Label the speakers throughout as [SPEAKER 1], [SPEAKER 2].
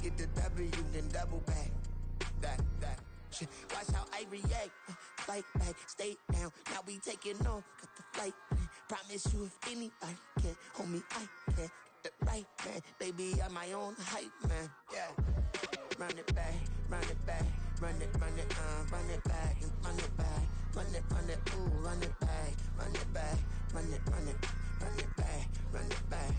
[SPEAKER 1] Get the W, then double back. That shit. Watch how I react. Fight back, stay down. Now we taking off. Got the flight plan. Promise you if anybody can, homie, I can. Get the right man. Baby, I'm my own hype man. Yeah. Run it back, run it back. Run it back, and run it back. Run it, ooh, run it back. Run it back, run it back, run it back.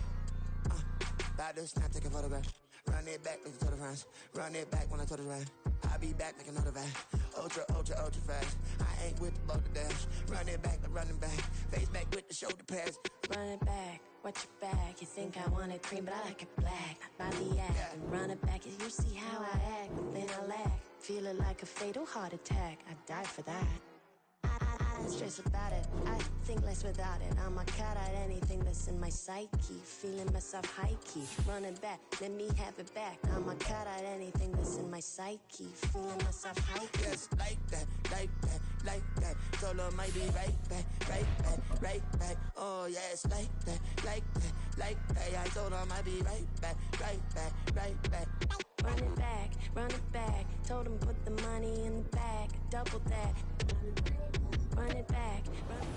[SPEAKER 1] About to snap, take a photograph. Run it back, make it to the runs. Run it back when I told it right. I'll be back, make another back. Ultra fast. I ain't with the boat to dash. Run it back, I'm running back. Face back with the shoulder pads.
[SPEAKER 2] Run it back, watch your back. You think I want it cream, but I like it black. By the act, and run it back. You see how I act, then I lack. Feeling like a fatal heart attack. I'd die for that. I don't stress about it, I think less without it. I'ma cut out anything that's in my psyche. Feeling myself high-key, running back, let me have it back. I'ma cut out anything that's in my psyche. Feeling myself high-key.
[SPEAKER 1] Yes, like that, like that, like that. Solo might be right back, right back, right back. Oh yes, like that, like that, like that. I told her I might be right back, right back, right back.
[SPEAKER 2] Run it back. Told him put the money in the bag, double that. Run it back.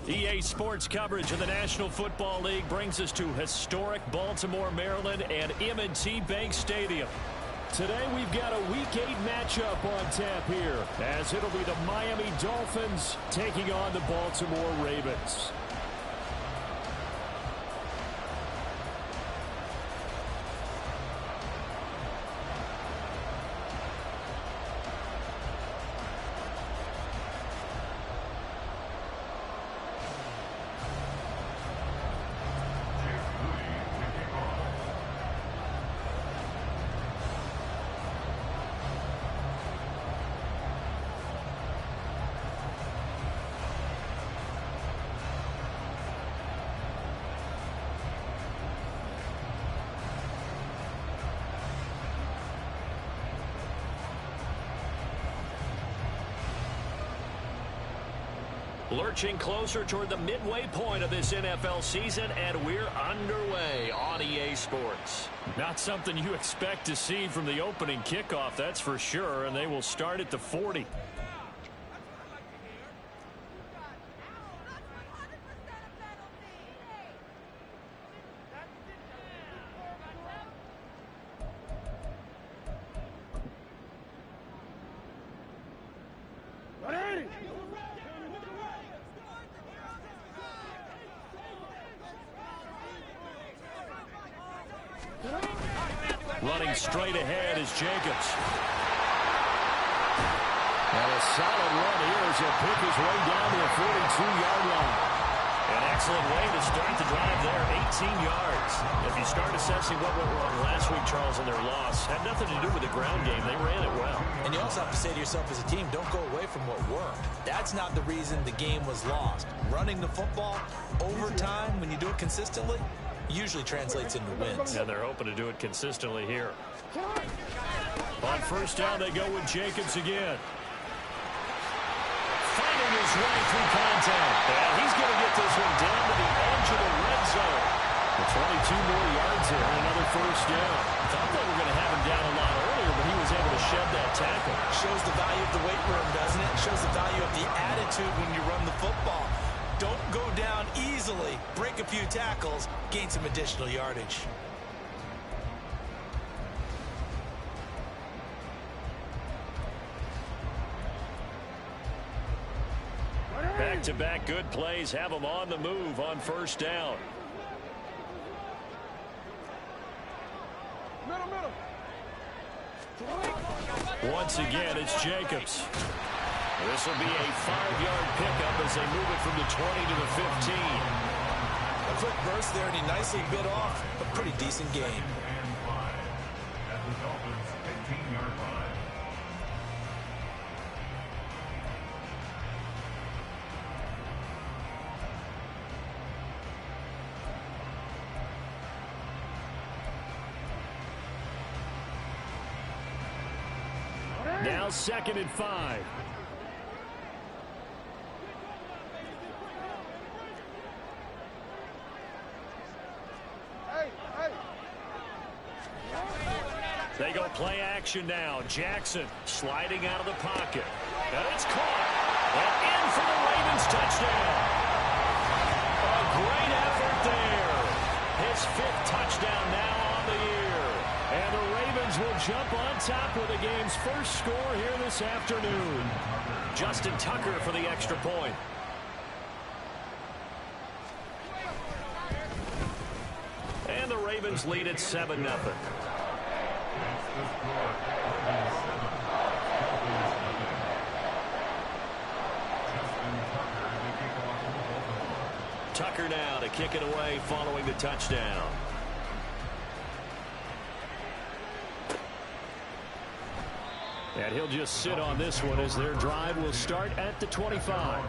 [SPEAKER 3] EA Sports coverage of the National Football League brings us to historic Baltimore, Maryland and M&T Bank Stadium. Today we've got a Week 8 matchup on tap here, as it'll be the Miami Dolphins taking on the Baltimore Ravens. Lurching closer toward the midway point of this NFL season, and we're underway on EA Sports. Not something you expect to see from the opening kickoff, that's for sure, and they will start at the 40. Running straight ahead is Jacobs. And a solid run here as he'll pick his way down to the 42-yard line. An excellent way to start the drive there, 18 yards. If you start assessing what went wrong last week, Charles, in their loss, had nothing to do with the ground game. They ran it well.
[SPEAKER 4] And you also have to say to yourself as a team, don't go away from what worked. That's not the reason the game was lost. Running the football over time, when you do it consistently, usually translates into wins.
[SPEAKER 3] And they're hoping to do it consistently here. On first down, they go with Jacobs again. Finding his way through contact. And he's going to get this one down to the edge of the red zone. The 22 more yards here, and another first down. Thought they were going to have him down a lot earlier, but he was able to shed that tackle.
[SPEAKER 4] Shows the value of the weight room, doesn't it? Shows the value of the attitude when you run the football. Don't go down easily. Break a few tackles. Gain some additional yardage.
[SPEAKER 3] Back-to-back good plays have them on the move on first down. Once again, it's Jacobs. This will be a 5-yard pickup as they move it from the 20 to the 15.
[SPEAKER 4] A quick burst there, and he nicely bit off a pretty decent game.
[SPEAKER 3] Now 2nd and 5. They go play action now. Jackson sliding out of the pocket. And it's caught. And in for the Ravens touchdown. A great effort there. His 5th touchdown now on the year. And the Ravens will jump on top with the game's first score here this afternoon. Justin Tucker for the extra point. And the Ravens lead at 7-0. Tucker now to kick it away following the touchdown. And he'll just sit on this one as their drive will start at the 25.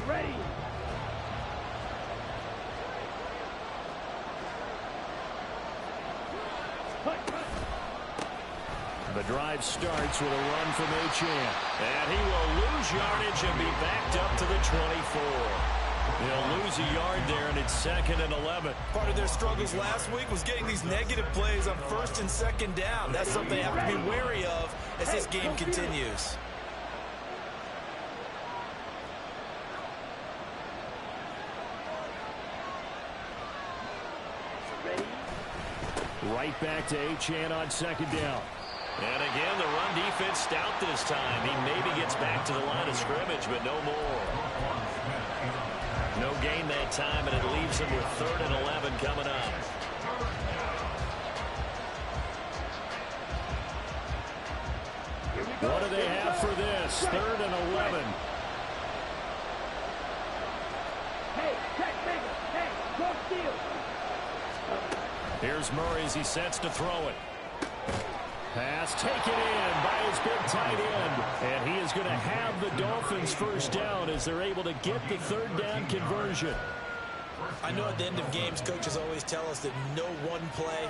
[SPEAKER 5] Ready.
[SPEAKER 3] The drive starts with a run from Achane. And he will lose yardage and be backed up to the 24. He'll lose a yard there, and it's 2nd and 11.
[SPEAKER 4] Part of their struggles last week was getting these negative plays on 1st and 2nd down. That's something they have to be wary of as this game continues.
[SPEAKER 3] Right back to Achane on 2nd down. And again, the run defense stout this time. He maybe gets back to the line of scrimmage, but no more. No gain that time, and it leaves him with 3rd and 11 coming up. What do they have for this? 3rd and 11.
[SPEAKER 5] Hey, check, bigger. Hey, go steal.
[SPEAKER 3] Here's Murray as he sets to throw it. Pass taken in by his big tight end. And he is going to have the Dolphins first down as they're able to get the 3rd down conversion.
[SPEAKER 4] I know at the end of games, coaches always tell us that no one play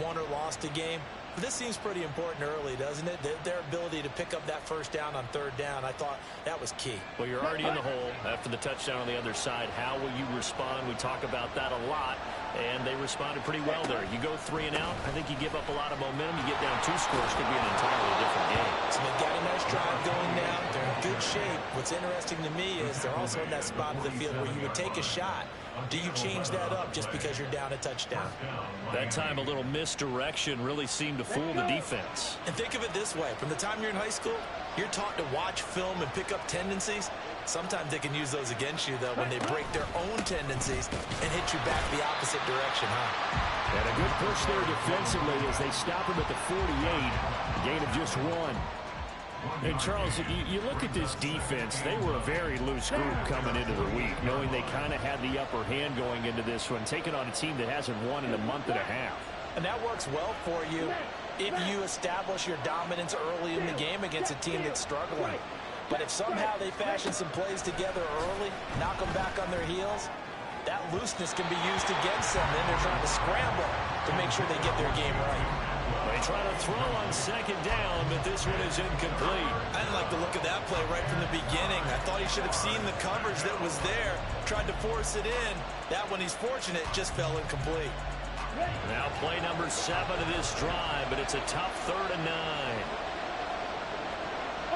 [SPEAKER 4] won or lost a game. But this seems pretty important early, doesn't it? Their ability to pick up that first down on 3rd down, I thought that was key.
[SPEAKER 3] Well, you're already in the hole after the touchdown on the other side. How will you respond? We talk about that a lot, and they responded pretty well there. You go 3 and out, I think you give up a lot of momentum. You get down 2 scores, could be an entirely different game.
[SPEAKER 4] So they've got a nice drive going now. They're in good shape. What's interesting to me is they're also in that spot of the field where you would take a shot Do you change that up just because you're down a touchdown?
[SPEAKER 3] That time a little misdirection really seemed to fool the defense.
[SPEAKER 4] And think of it this way. From the time you're in high school, you're taught to watch film and pick up tendencies. Sometimes they can use those against you, though, when they break their own tendencies and hit you back the opposite direction, huh?
[SPEAKER 3] And a good push there defensively as they stop him at the 48. Gain of just 1. And, Charles, you look at this defense, they were a very loose group coming into the week, knowing they kind of had the upper hand going into this one, taking on a team that hasn't won in a month and a half.
[SPEAKER 4] And that works well for you if you establish your dominance early in the game against a team that's struggling. But if somehow they fashion some plays together early, knock them back on their heels, that looseness can be used against them. Then they're trying to scramble to make sure they get their game right.
[SPEAKER 3] They try to throw on second down, but this one is incomplete.
[SPEAKER 4] I didn't like the look of that play right from the beginning. I thought he should have seen the coverage that was there, tried to force it in. That one, he's fortunate, just fell incomplete.
[SPEAKER 3] Now play number 7 of this drive, but it's a tough 3rd and 9.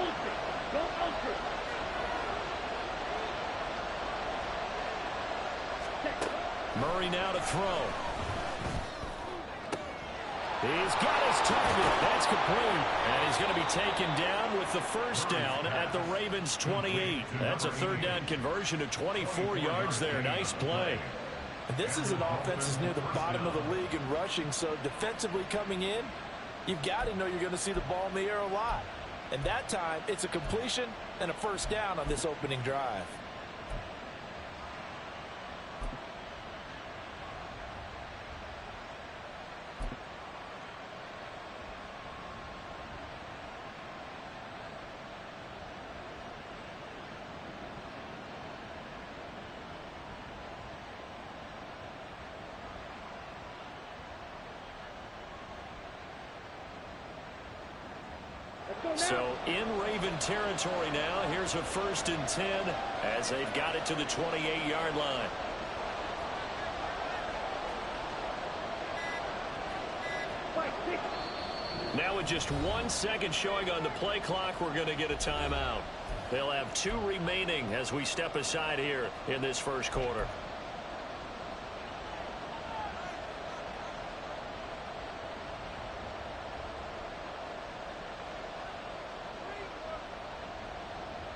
[SPEAKER 5] Ultra. Go ultra.
[SPEAKER 3] Murray now to throw. He's got his target. That's complete. And he's going to be taken down with the first down at the Ravens 28. That's a 3rd down conversion of 24 yards there. Nice play.
[SPEAKER 4] This is an offense that's near the bottom of the league in rushing, so defensively coming in, you've got to know you're going to see the ball in the air a lot. And that time, it's a completion and a first down on this opening drive.
[SPEAKER 3] So in Raven territory now, here's a 1st and 10 as they've got it to the 28-yard line. Now with just 1 second showing on the play clock, we're going to get a timeout. They'll have 2 remaining as we step aside here in this first quarter.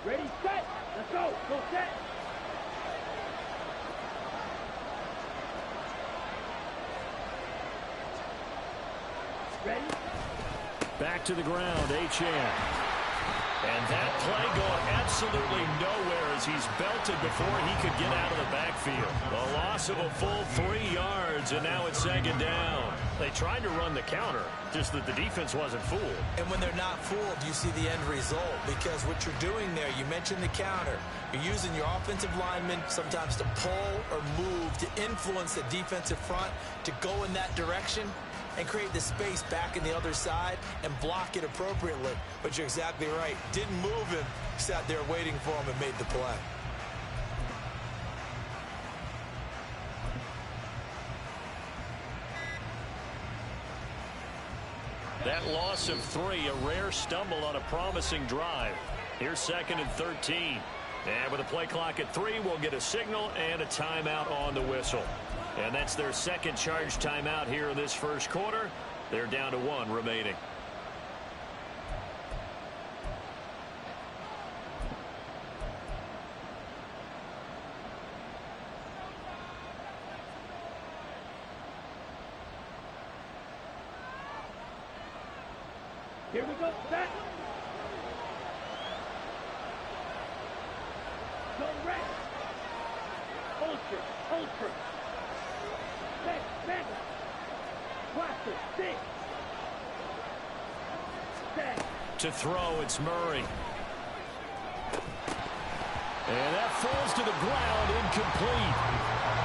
[SPEAKER 5] Ready, set. Let's go. Go set. Ready.
[SPEAKER 3] Back to the ground, Achane. And that play going absolutely nowhere as he's belted before he could get out of the backfield. A loss of a full 3 yards, and now it's 2nd down. They tried to run the counter, just that the defense wasn't fooled.
[SPEAKER 4] And when they're not fooled, you see the end result, because what you're doing there, you mentioned the counter. You're using your offensive linemen sometimes to pull or move to influence the defensive front to go in that direction and create the space back in the other side and block it appropriately. But you're exactly right. Didn't move him, sat there waiting for him and made the play.
[SPEAKER 3] That loss of 3, a rare stumble on a promising drive. Here's 2nd and 13. And with a play clock at 3, we'll get a signal and a timeout on the whistle. And that's their 2nd charge timeout here in this first quarter. They're down to 1 remaining.
[SPEAKER 5] Here we go. Set. Go red. Ultra. Ultra. Set. Set. Cluster. 6. Set.
[SPEAKER 3] To throw, it's Murray. And that falls to the ground, incomplete.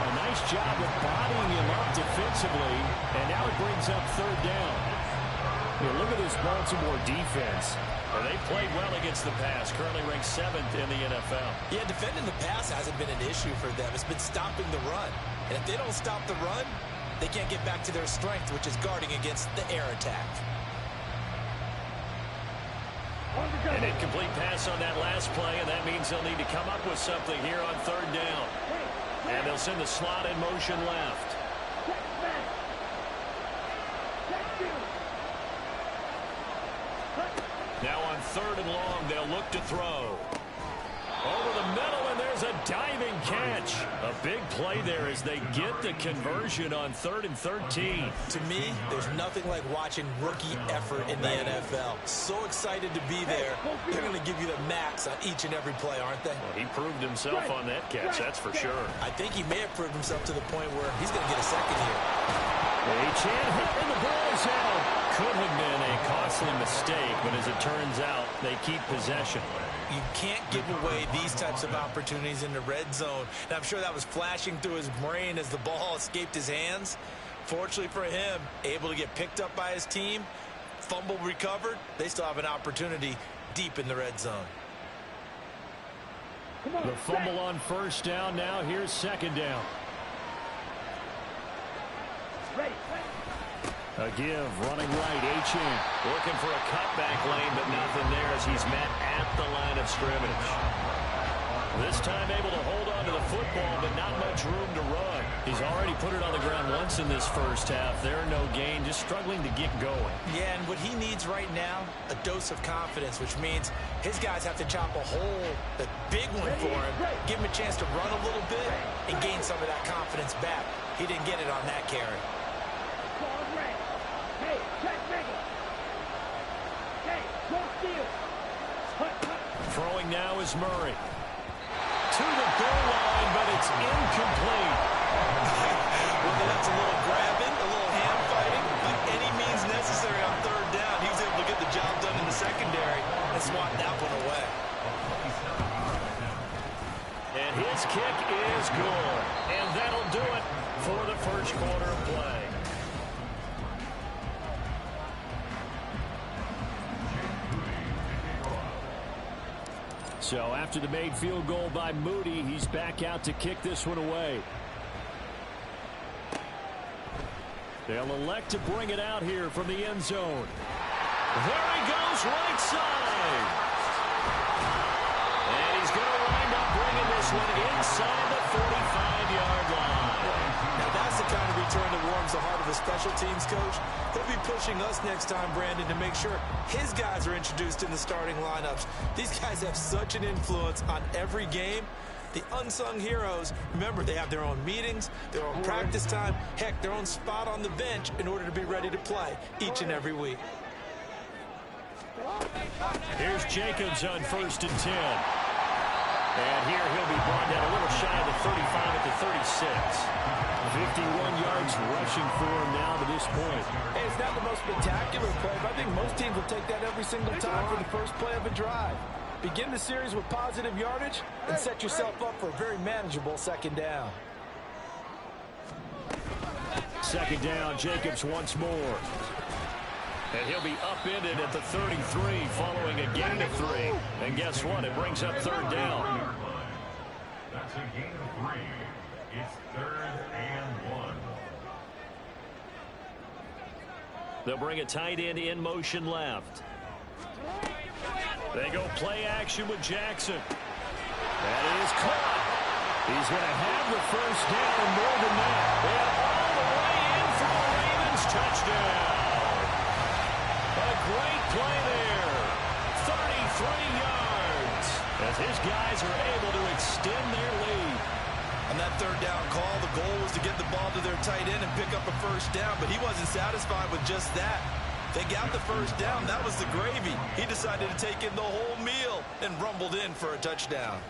[SPEAKER 3] A nice job of bodying him up defensively, and now it brings up 3rd down. Here, look at this Baltimore defense. Well, they played well against the pass, currently ranked 7th in the NFL.
[SPEAKER 4] Yeah, defending the pass hasn't been an issue for them. It's been stopping the run. And if they don't stop the run, they can't get back to their strength, which is guarding against the air attack.
[SPEAKER 3] An incomplete pass on that last play, and that means they'll need to come up with something here on 3rd down. And they'll send the slot in motion left. Now on 3rd and long, they'll look to throw. Over the middle, and there's a diving catch. A big play there as they get the conversion on 3rd and 13.
[SPEAKER 4] To me, there's nothing like watching rookie effort in the NFL. So excited to be there. They're going to give you the max on each and every play, aren't they?
[SPEAKER 3] Well, he proved himself on that catch, that's for sure.
[SPEAKER 4] I think he may have proved himself to the point where he's going to get a second here.
[SPEAKER 3] Achane hit and the ball is out. Could have been a costly mistake, but as it turns out, they keep possession.
[SPEAKER 4] You can't give away these types of opportunities in the red zone. And I'm sure that was flashing through his brain as the ball escaped his hands. Fortunately for him, able to get picked up by his team, fumble recovered, they still have an opportunity deep in the red zone.
[SPEAKER 3] The fumble on 1st down. Now here's 2nd down. A give, running right, Achane. Looking for a cutback lane, but nothing there as he's met at the line of scrimmage. This time able to hold on to the football, but not much room to run. He's already put it on the ground once in this first half. There, no gain, just struggling to get going.
[SPEAKER 4] Yeah, and what he needs right now, a dose of confidence, which means his guys have to chop a hole, a big one for him, give him a chance to run a little bit and gain some of that confidence back. He didn't get it on that carry.
[SPEAKER 3] Throwing now is Murray. To the goal line, but it's incomplete.
[SPEAKER 4] Well, that's a little grabbing, a little hand fighting, but any means necessary on 3rd down. He was able to get the job done in the secondary and swat that one away.
[SPEAKER 3] And his kick is good. And that'll do it for the first quarter of play. So after the made field goal by Moody, he's back out to kick this one away. They'll elect to bring it out here from the end zone. There he goes, right side. And he's going to wind up bringing this one inside the 45-yard line.
[SPEAKER 4] Now that's the kind of return that warms the heart of a special teams coach. He'll be pushing us next time, Brandon, to make sure his guys are introduced in the starting lineups. These guys have such an influence on every game. The unsung heroes, remember, they have their own meetings, their own practice time, heck, their own spot on the bench in order to be ready to play each and every week.
[SPEAKER 3] Here's Jacobs on 1st and 10. And here he'll be brought down a little shy of the 35 at the 36. 51 yards rushing for him now to this point.
[SPEAKER 6] Hey, it's not the most spectacular play, but I think most teams will take that every single time for the first play of a drive. Begin the series with positive yardage and set yourself up for a very manageable 2nd down.
[SPEAKER 3] 2nd down, Jacobs once more. And he'll be upended at the 33 following a gain of 3. And guess what? It brings up 3rd down.
[SPEAKER 7] That's a gain of 3. It's 3rd and 1.
[SPEAKER 3] They'll bring a tight end in motion left. They go play action with Jackson. That is caught. He's going to have the 1st down and more than that. And all the way in for the Ravens touchdown. A great play there. 33 yards. As his guys are able to extend their lead.
[SPEAKER 4] On that 3rd down call, the goal was to get the ball to their tight end and pick up a 1st down, but he wasn't satisfied with just that. They got the 1st down. That was the gravy. He decided to take in the whole meal and rumbled in for a touchdown.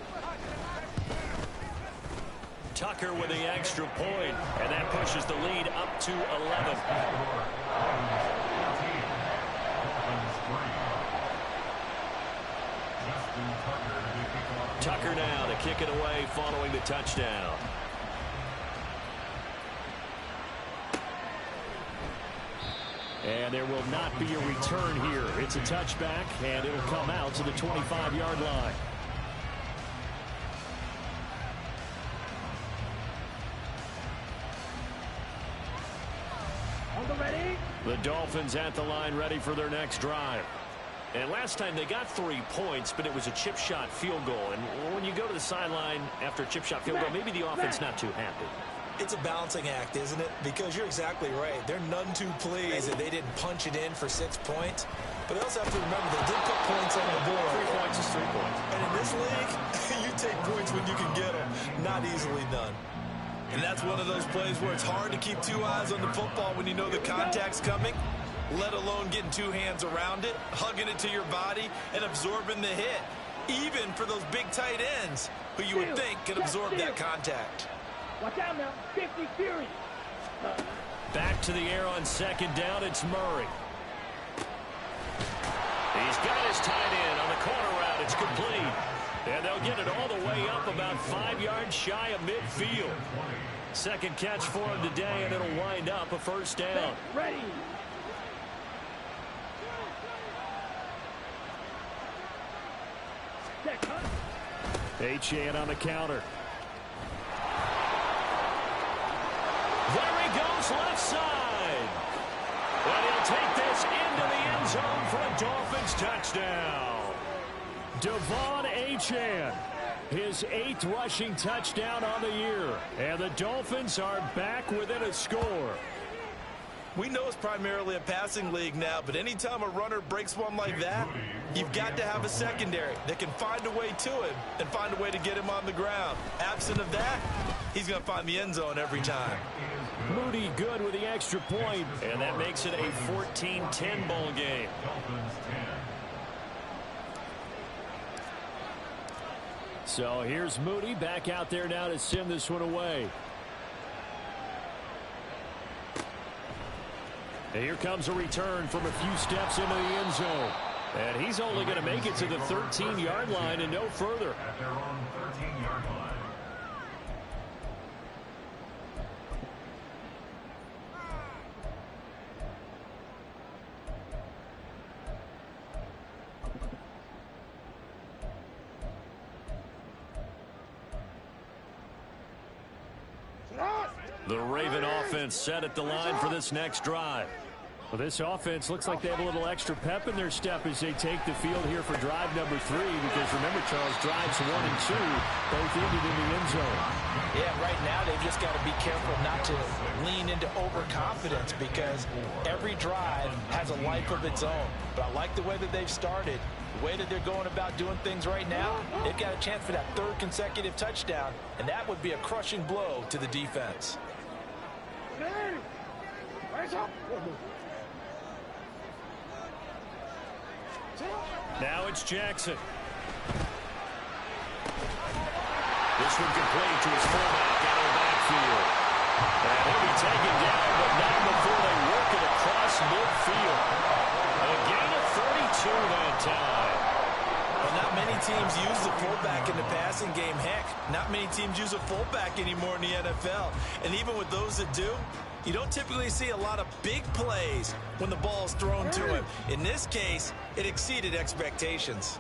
[SPEAKER 3] Tucker with the extra point, and that pushes the lead up to 11. Tucker now to kick it away following the touchdown. And there will not be a return here. It's a touchback, and it'll come out to the 25-yard line. The Dolphins at the line ready for their next drive. And last time they got 3 points, but it was a chip shot field goal. And when you go to the sideline after a chip shot field goal, maybe the offense not too happy.
[SPEAKER 4] It's a balancing act, isn't it? Because you're exactly right. They're none too pleased that they didn't punch it in for 6 points. But they also have to remember they did put points on the board.
[SPEAKER 3] 3 points is 3 points.
[SPEAKER 4] And in this league, you take points when you can get them. Not easily done. And that's one of those plays where it's hard to keep 2 eyes on the football when you know the contact's coming, let alone getting 2 hands around it, hugging it to your body, and absorbing the hit. Even for those big tight ends who you would think can absorb that contact.
[SPEAKER 5] Watch out now, 50 Fury.
[SPEAKER 3] Back to the air on 2nd down, it's Murray. He's got his tight end on the corner route. It's complete. And they'll get it all the way up about 5 yards shy of midfield. 2nd catch for him today, and it'll wind up a 1st down.
[SPEAKER 5] Ready.
[SPEAKER 3] Achane on the counter. There he goes, left side. And he'll take this into the end zone for a Dolphins touchdown. Devon Achane, his 8th rushing touchdown on the year. And the Dolphins are back within a score.
[SPEAKER 4] We know it's primarily a passing league now, but anytime a runner breaks one like that, you've got to have a secondary that can find a way to him and find a way to get him on the ground. Absent of that, he's going to find the end zone every time.
[SPEAKER 3] Moody good with the extra point, and that makes it a 14-10 ball game. So here's Moody back out there now to send this one away. And here comes a return from a few steps into the end zone. And he's only going to make it to the 13-yard line and no further.
[SPEAKER 7] At their own 13-yard line.
[SPEAKER 3] The Raven offense set at the line for this next drive. Well, this offense looks like they have a little extra pep in their step as they take the field here for drive number 3, because remember, Charles, drives 1 and 2 both ended in the end zone.
[SPEAKER 6] Yeah, right now they've just got to be careful not to lean into overconfidence, because every drive has a life of its own. But I like the way that they've started, the way that they're going about doing things right now. They've got a chance for that 3rd consecutive touchdown, and that would be a crushing blow to the defense.
[SPEAKER 3] Now it's Jackson. This one complete to his fullback out of the backfield. And he'll be taken down, but not before they work it across midfield. A gain of 32 that time.
[SPEAKER 4] Well, not many teams use the fullback in the passing game. Heck, not many teams use a fullback anymore in the NFL. And even with those that do, you don't typically see a lot of big plays when the ball is thrown to him. In this case, it exceeded expectations.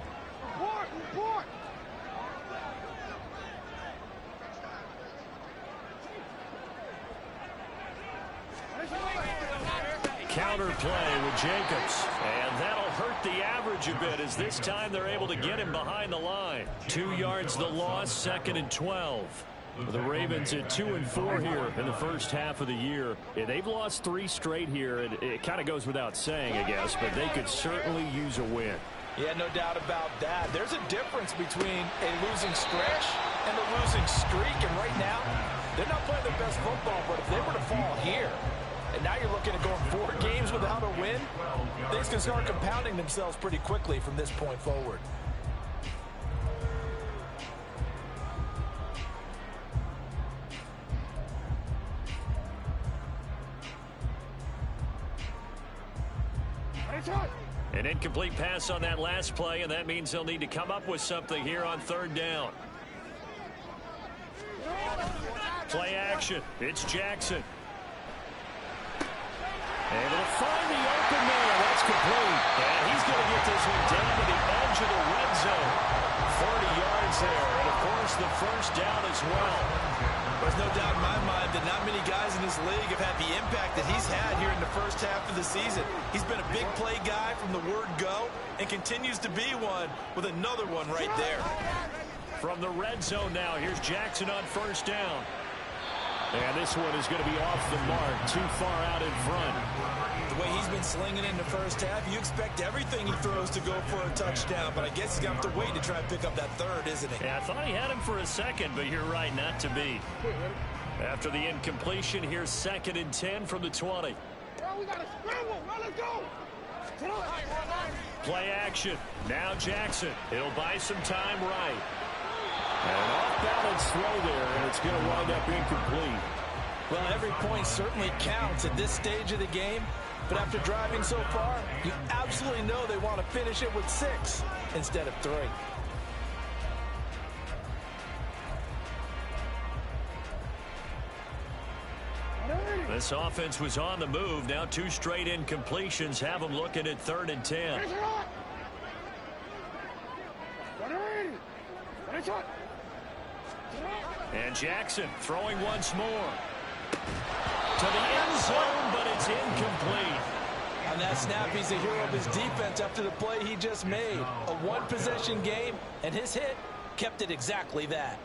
[SPEAKER 3] Counter play with Jacobs. And that'll hurt the average a bit, as this time they're able to get him behind the line. 2 yards the loss, 2nd and 12. The Ravens at 2 and 4 here in the first half of the year. Yeah, they've lost 3 straight here. It kind of goes without saying, I guess, but they could certainly use a win.
[SPEAKER 6] Yeah, no doubt about that. There's a difference between a losing stretch and a losing streak, and right now, they're not playing their best football, but if they were to fall here, and now you're looking at going 4 games without a win, things can start compounding themselves pretty quickly from this point forward.
[SPEAKER 3] An incomplete pass on that last play, and that means they'll need to come up with something here on 3rd down. Play action. It's Jackson. Able to find the open man. That's complete. And he's going to get this one down to the edge of the red zone. 30 yards there. And, of course, the 1st down as well.
[SPEAKER 6] There's no doubt in my mind that not many guys in this league have had the impact that he's had here in the first half of the season. He's been a big play guy from the word go and continues to be one with another one right there.
[SPEAKER 3] From the red zone now, here's Jackson on first down. And this one is going to be off the mark, too far out in front.
[SPEAKER 6] The way he's been slinging in the first half, you expect everything he throws to go for a touchdown, but I guess he's going to have to wait to try and pick up that third, isn't he?
[SPEAKER 3] Yeah, I thought he had him for a second, but you're right, not to be. After the incompletion, here's 2nd and 10 from the 20.
[SPEAKER 5] Bro, we got to scramble. Bro, let's go.
[SPEAKER 3] Play action. Now Jackson. It'll buy some time right. And off-balance throw there, and it's going to wind up incomplete.
[SPEAKER 6] Well, every point certainly counts at this stage of the game, but after driving so far, you absolutely know they want to finish it with 6 instead of 3.
[SPEAKER 3] This offense was on the move. Now 2 straight incompletions have them looking at 3rd and 10. And Jackson throwing once more. To the end zone, but it's incomplete.
[SPEAKER 6] On that snap, he's the hero of his defense after the play he just made. A one-possession game, and his hit kept it exactly that.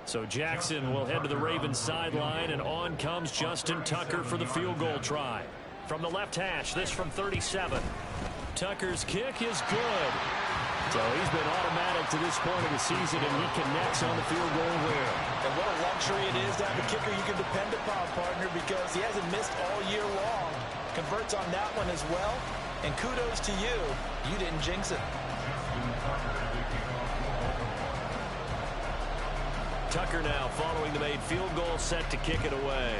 [SPEAKER 3] So Jackson will head to the Ravens sideline, and on comes Justin Tucker for the field goal try. From the left hash, this from 37. Tucker's kick is good. So he's been automatic to this point of the season, and he connects on the field goal there.
[SPEAKER 6] And what a luxury it is to have a kicker you can depend upon, partner, because he hasn't missed all year long. Converts on that one as well. And kudos to you. You didn't jinx it.
[SPEAKER 3] Tucker now following the made field goal, set to kick it away.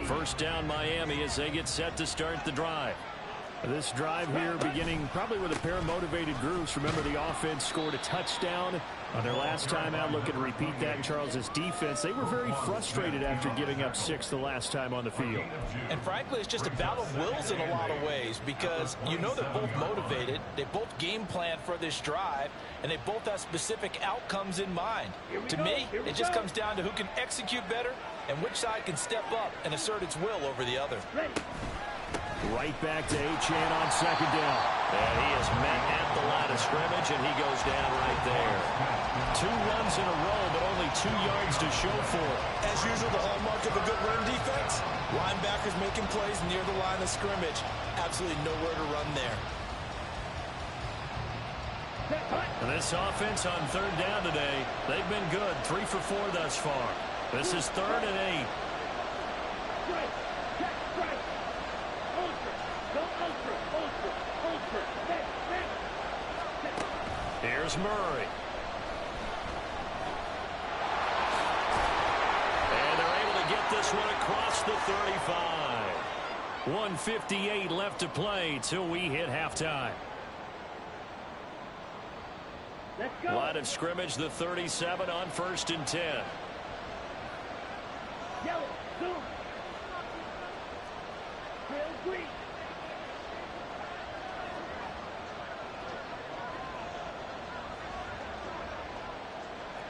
[SPEAKER 3] First down Miami as they get set to start the drive. This drive here beginning probably with a pair of motivated groups. Remember, the offense scored a touchdown on their last time out. Looking to repeat that in Charles's defense. They were very frustrated after giving up 6 the last time on the field.
[SPEAKER 6] And frankly, it's just a battle of wills in a lot of ways, because you know they're both motivated. They both game plan for this drive, and they both have specific outcomes in mind. To me, it just comes down to who can execute better and which side can step up and assert its will over the other.
[SPEAKER 3] Right back to Achane on second down. And he is met at the line of scrimmage, and he goes down right there. 2 runs in a row, but only 2 yards to show for it.
[SPEAKER 6] As usual, the hallmark of a good run defense, linebackers making plays near the line of scrimmage. Absolutely nowhere to run there.
[SPEAKER 3] And this offense on 3rd down today, they've been good. 3 for 4 thus far. This is 3rd and 8. Here's Murray. And they're able to get this one across the 35. 1:58 left to play till we hit halftime.
[SPEAKER 5] Let's go.
[SPEAKER 3] Line of scrimmage, the 37 on 1st and 10.
[SPEAKER 5] Yellow, zoom. Trail green.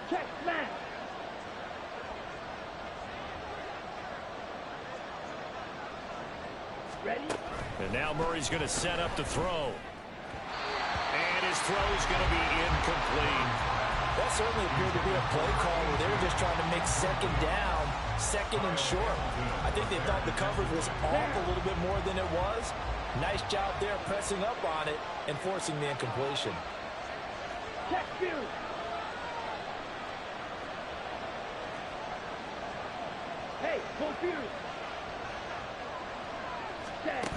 [SPEAKER 5] Check, smash. Ready?
[SPEAKER 3] And now Murray's going to set up the throw. And his throw's going to be incomplete.
[SPEAKER 6] That certainly appeared to be a play call where they were just trying to make second down, second and short. I think they thought the coverage was off a little bit more than it was. Nice job there pressing up on it and forcing the incompletion.
[SPEAKER 5] Check, view. Hey, confused. Set.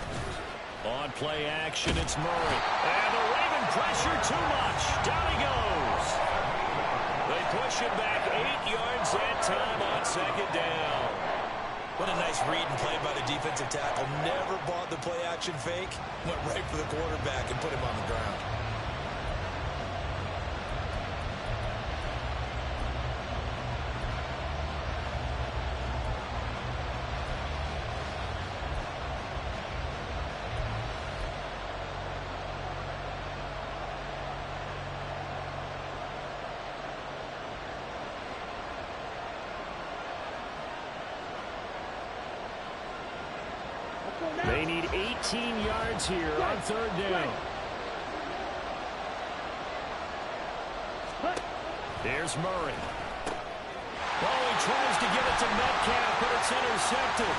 [SPEAKER 3] On play action, it's Murray. And the Raven pressure too much. Down he goes. They push him back 8 yards that time on second down.
[SPEAKER 4] What a nice read and play by the defensive tackle. Never bought the play action fake. Went right for the quarterback and put him on the ground.
[SPEAKER 3] They need 18 yards here on third down. Here's Murray. Oh, he tries to get it to Metcalf, but it's intercepted.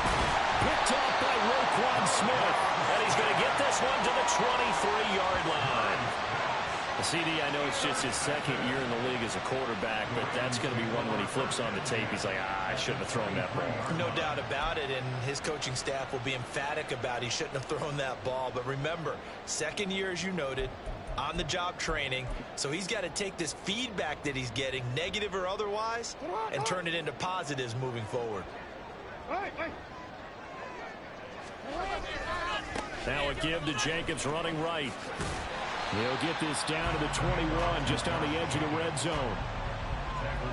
[SPEAKER 3] Picked off by Roquan Smith. And he's going to get this one to the 23-yard line. CD, I know it's just his second year in the league as a quarterback, but that's going to be one when he flips on the tape. He's like, I shouldn't have thrown that ball.
[SPEAKER 4] No doubt about it, and his coaching staff will be emphatic about he shouldn't have thrown that ball. But remember, second year, as you noted, on-the-job training, so he's got to take this feedback that he's getting, negative or otherwise, and turn it into positives moving forward.
[SPEAKER 3] Now a give to Jacobs running right. He'll get this down to the 21, just on the edge of the red zone.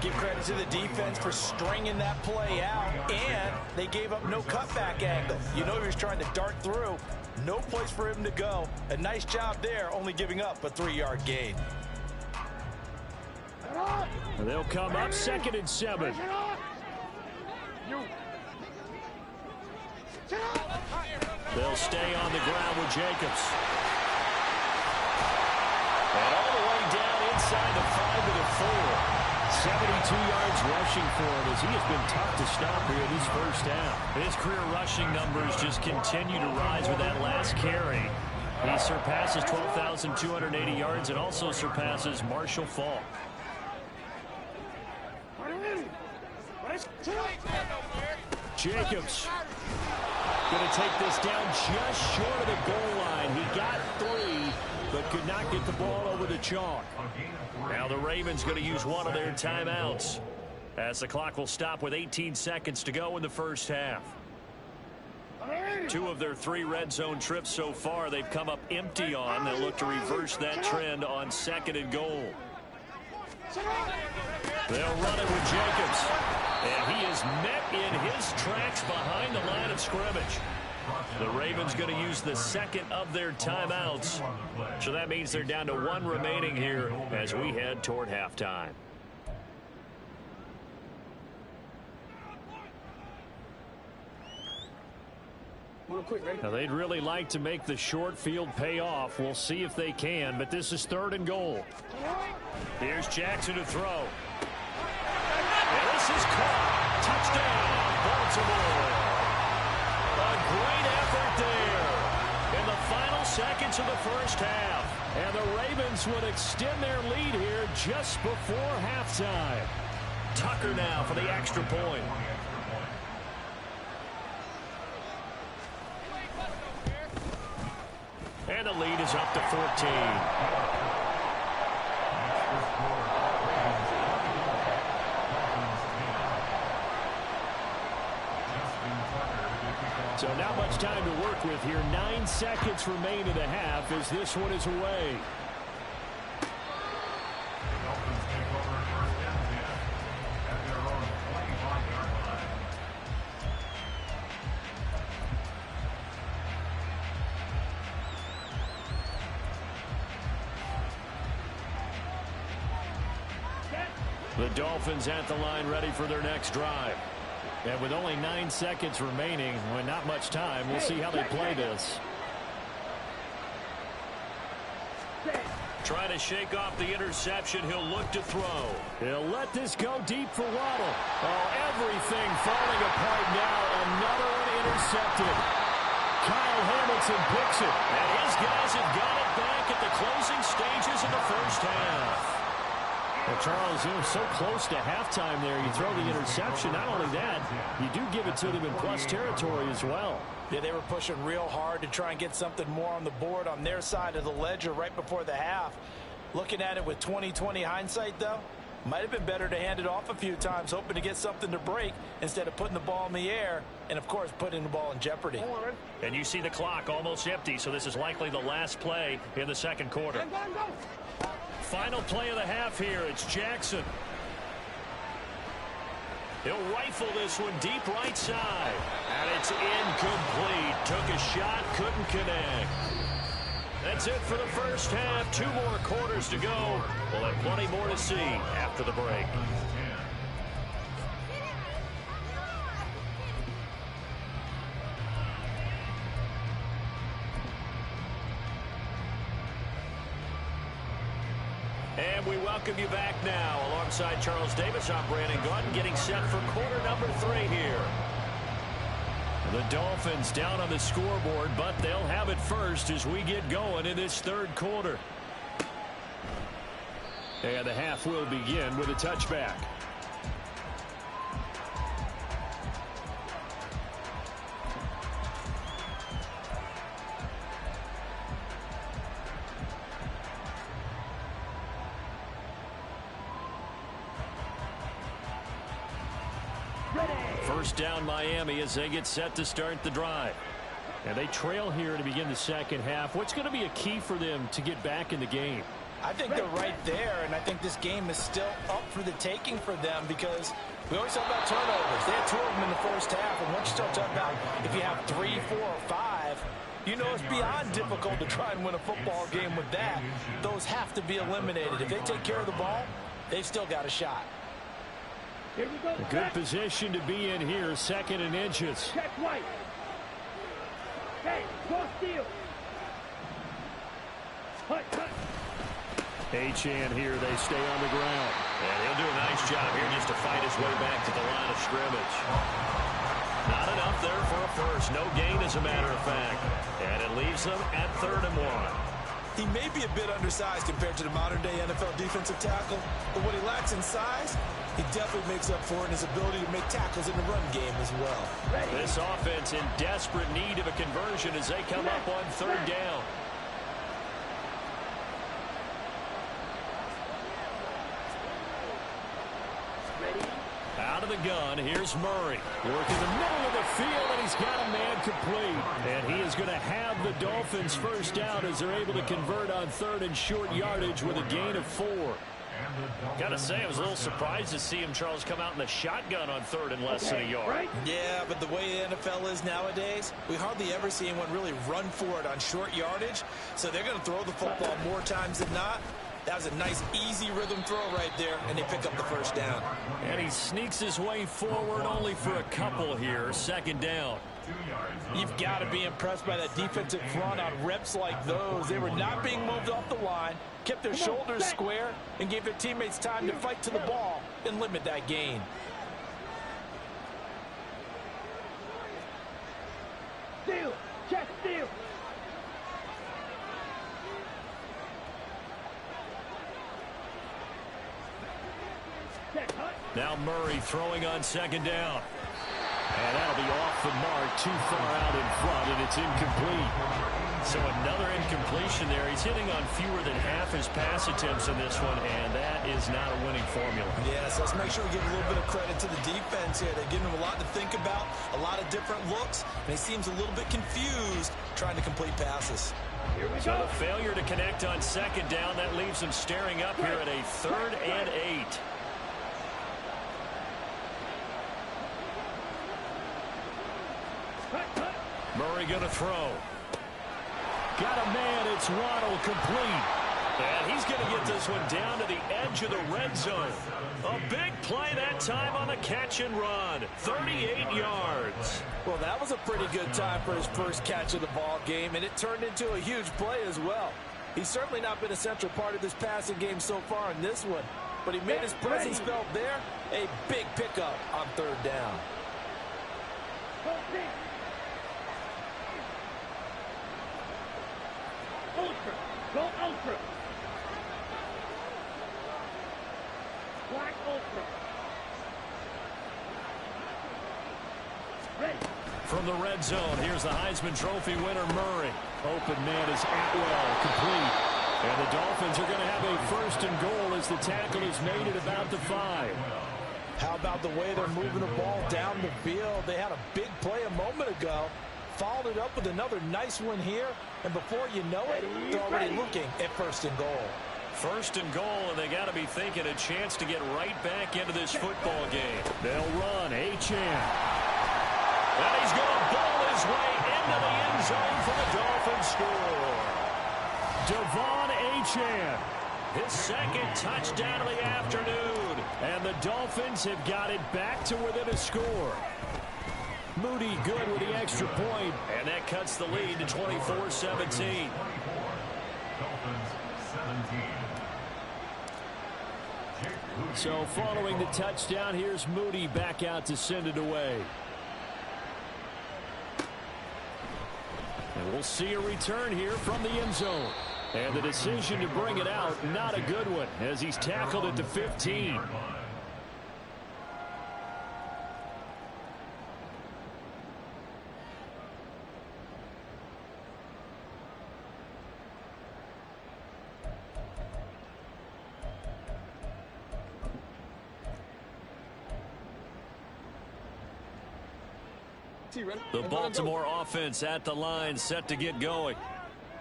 [SPEAKER 4] Give credit to the defense for stringing that play out, and they gave up no cutback angle. You know he was trying to dart through. No place for him to go. A nice job there, only giving up a 3-yard gain.
[SPEAKER 3] They'll come up 2nd and 7. They'll stay on the ground with Jacobs. And all the way down inside the 5 to the 4. 72 yards rushing for him as he has been tough to stop here this first half. His career rushing numbers just continue to rise with that last carry. He surpasses 12,280 yards and also surpasses Marshall Faulk. Jacobs going to take this down just short of the goal line. He got 3, but could not get the ball over the chalk. Now the Ravens going to use one of their timeouts as the clock will stop with 18 seconds to go in the first half. 2 of their 3 red zone trips so far they've come up empty on. They'll look to reverse that trend on 2nd and goal. They'll run it with Jacobs. And he is met in his tracks behind the line of scrimmage. The Ravens going to use the 2nd of their timeouts. So that means they're down to 1 remaining here as we head toward halftime. Now they'd really like to make the short field pay off. We'll see if they can, but this is 3rd and goal. Here's Jackson to throw. And this is caught. Touchdown, Baltimore. A great effort there in the final seconds of the first half. And the Ravens would extend their lead here just before halftime. Tucker now for the extra point. And the lead is up to 14. So not much time to work with here. 9 seconds remain in the half as this one is away. The Dolphins at the line ready for their next drive. And with only 9 seconds remaining, with not much time, we'll see how they play this. Trying to shake off the interception. He'll look to throw. He'll let this go deep for Waddle. Oh, everything falling apart now. Another one intercepted. Kyle Hamilton picks it. And his guys have got it back at the closing stages of the first half. Well, Charles, you're so close to halftime there. You throw the interception. Not only that, you do give it to them in plus territory as well.
[SPEAKER 6] Yeah, they were pushing real hard to try and get something more on the board on their side of the ledger right before the half. Looking at it with 20/20 hindsight, though, might have been better to hand it off a few times, hoping to get something to break instead of putting the ball in the air and, of course, putting the ball in jeopardy.
[SPEAKER 3] And you see the clock almost empty, so this is likely the last play in the second quarter. Final play of the half here. It's Jackson. He'll rifle this one deep right side. And it's incomplete. Took a shot, couldn't connect. That's it for the first half. 2 more quarters to go. We'll have plenty more to see after the break. And we welcome you back now. Alongside Charles Davis, I'm Brandon Gaudin, getting set for quarter number 3 here. The Dolphins down on the scoreboard, but they'll have it first as we get going in this third quarter. And the half will begin with a touchback. First down Miami as they get set to start the drive. And they trail here to begin the second half. What's going to be a key for them to get back in the game?
[SPEAKER 6] I think they're right there, and I think this game is still up for the taking for them because we always talk about turnovers. They had 2 of them in the first half, and once you start talking about if you have 3, 4, or 5, you know it's beyond difficult to try and win a football game with that. Those have to be eliminated. If they take care of the ball, they've still got a shot.
[SPEAKER 5] Here we go.
[SPEAKER 3] A good position to be in here, 2nd and inches.
[SPEAKER 5] Check right. Hey, go steal. Hut.
[SPEAKER 3] Achane here, they stay on the ground.
[SPEAKER 8] And he'll do a nice job here just to fight his way back to the line of scrimmage. Not enough there for a first. No gain, as a matter of fact. And it leaves them at 3rd and 1.
[SPEAKER 4] He may be a bit undersized compared to the modern-day NFL defensive tackle, but what he lacks in size, he definitely makes up for it in his ability to make tackles in the run game as well.
[SPEAKER 3] This offense in desperate need of a conversion as they come up on 3rd down. Out of the gun, here's Murray. Working the middle of the field, and he's got a man complete. And he is going to have the Dolphins first down as they're able to convert on 3rd and short yardage with a gain of 4.
[SPEAKER 8] Got to say, I was a little surprised to see him, Charles, come out in the shotgun on 3rd and less than a yard.
[SPEAKER 4] Yeah, but the way the NFL is nowadays, we hardly ever see anyone really run for it on short yardage. So they're going to throw the football more times than not. That was a nice, easy rhythm throw right there, and they pick up the first down.
[SPEAKER 3] And he sneaks his way forward only for a couple here. 2nd down.
[SPEAKER 6] You've got to be impressed by that defensive front on reps like those. They were not being moved off the line, kept their shoulders square, and gave their teammates time to fight to the ball and limit that gain.
[SPEAKER 5] Steal. Check steal.
[SPEAKER 3] Now Murray throwing on 2nd down. And that'll be off the mark, too far out in front, and it's incomplete. So another incompletion there. He's hitting on fewer than half his pass attempts in this one, and that is not a winning formula.
[SPEAKER 4] Yes, let's make sure we give a little bit of credit to the defense here. They're giving him a lot to think about, a lot of different looks, and he seems a little bit confused trying to complete passes.
[SPEAKER 3] So the failure to connect on 2nd down, that leaves him staring up here at a 3rd and 8. Murray going to throw. Got a man. It's Waddle, complete. And he's going to get this one down to the edge of the red zone. A big play that time on the catch and run. 38 yards.
[SPEAKER 6] Well, that was a pretty good time for his first catch of the ball game, and it turned into a huge play as well. He's certainly not been a central part of this passing game so far in this one, but he made his presence felt there. A big pickup on 3rd down.
[SPEAKER 5] Ultra. Go ultra. Clock open. Ready.
[SPEAKER 3] From the red zone, here's the Heisman Trophy winner, Murray. Open man is Atwell, complete. And the Dolphins are going to have a first and goal as the tackle is made at about the 5.
[SPEAKER 4] How about the way they're moving the ball down the field? They had a big play a moment ago. Followed it up with another nice one here. And before you know it, they're already looking at first and goal.
[SPEAKER 3] First and goal, and they got to be thinking a chance to get right back into this football game. They'll run. Achane. And he's going to bowl his way into the end zone for the Dolphins score. Devon Achane, his second touchdown of the afternoon. And the Dolphins have got it back to within a score. Moody good with the extra point. And that cuts the lead to 24-17. So following the touchdown, here's Moody back out to send it away. And we'll see a return here from the end zone. And the decision to bring it out, not a good one, as he's tackled at the 15. The Baltimore offense at the line, set to get going.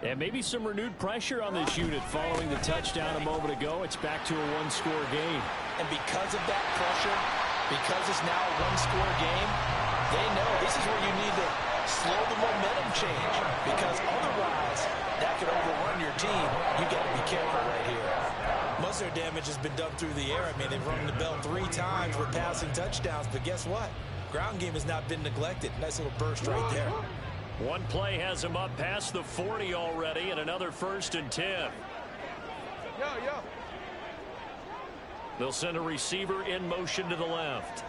[SPEAKER 3] And maybe some renewed pressure on this unit following the touchdown a moment ago. It's back to a one-score game.
[SPEAKER 4] And because of that pressure, because it's now a one-score game, they know this is where you need to slow the momentum change. Because otherwise, that could overrun your team. You got to be careful right here. Most of their damage has been done through the air. I mean, they've rung the bell 3 times with passing touchdowns. But guess what? Ground game has not been neglected. Nice little burst right there.
[SPEAKER 3] One play has him up past the 40 already, and another 1st and 10. They'll send a receiver in motion to the left.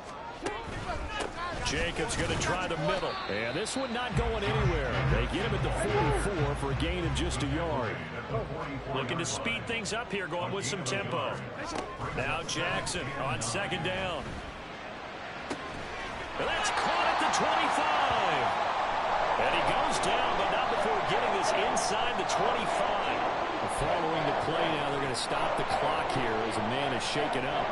[SPEAKER 3] Jacobs going to try the middle. And this one not going anywhere. They get him at the 44 for a gain of just a yard. Looking to speed things up here, going with some tempo. Now Jackson on 2nd down. And that's caught at the 25. And he goes down, but not before getting this inside the 25. Following the play now, they're going to stop the clock here as a man is shaken up.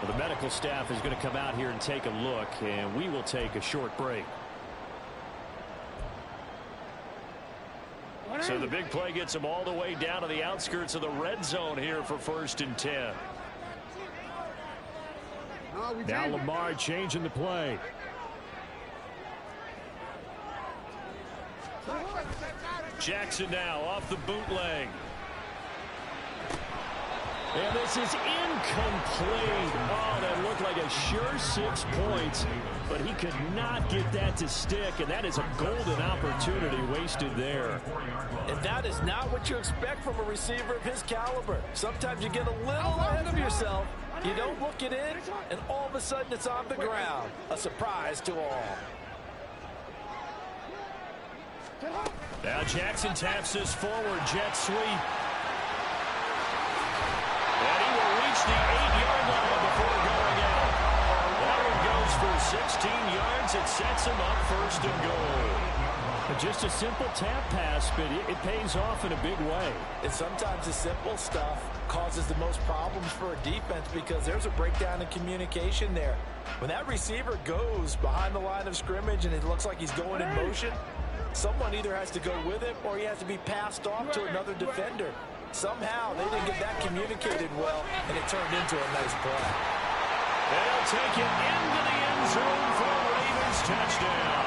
[SPEAKER 3] Well, the medical staff is going to come out here and take a look, and we will take a short break. So the big play gets him all the way down to the outskirts of the red zone here for 1st and 10. Now Lamar changing the play. Jackson now off the bootleg. And this is incomplete. Oh, that looked like a sure 6 points, but he could not get that to stick, and that is a golden opportunity wasted there.
[SPEAKER 4] And that is not what you expect from a receiver of his caliber. Sometimes you get a little ahead of yourself. You don't look it in, and all of a sudden it's on the ground. A surprise to all.
[SPEAKER 3] Now Jackson taps this forward, jet sweep. And he will reach the 8-yard line before going out. That one goes for 16 yards. It sets him up 1st and goal. Just a simple tap pass, but it pays off in a big way.
[SPEAKER 4] And sometimes the simple stuff causes the most problems for a defense because there's a breakdown in communication there. When that receiver goes behind the line of scrimmage and it looks like he's going in motion, someone either has to go with him or he has to be passed off to another defender. Somehow they didn't get that communicated well, and it turned into a nice play.
[SPEAKER 3] They'll take it into the end zone for a Ravens touchdown.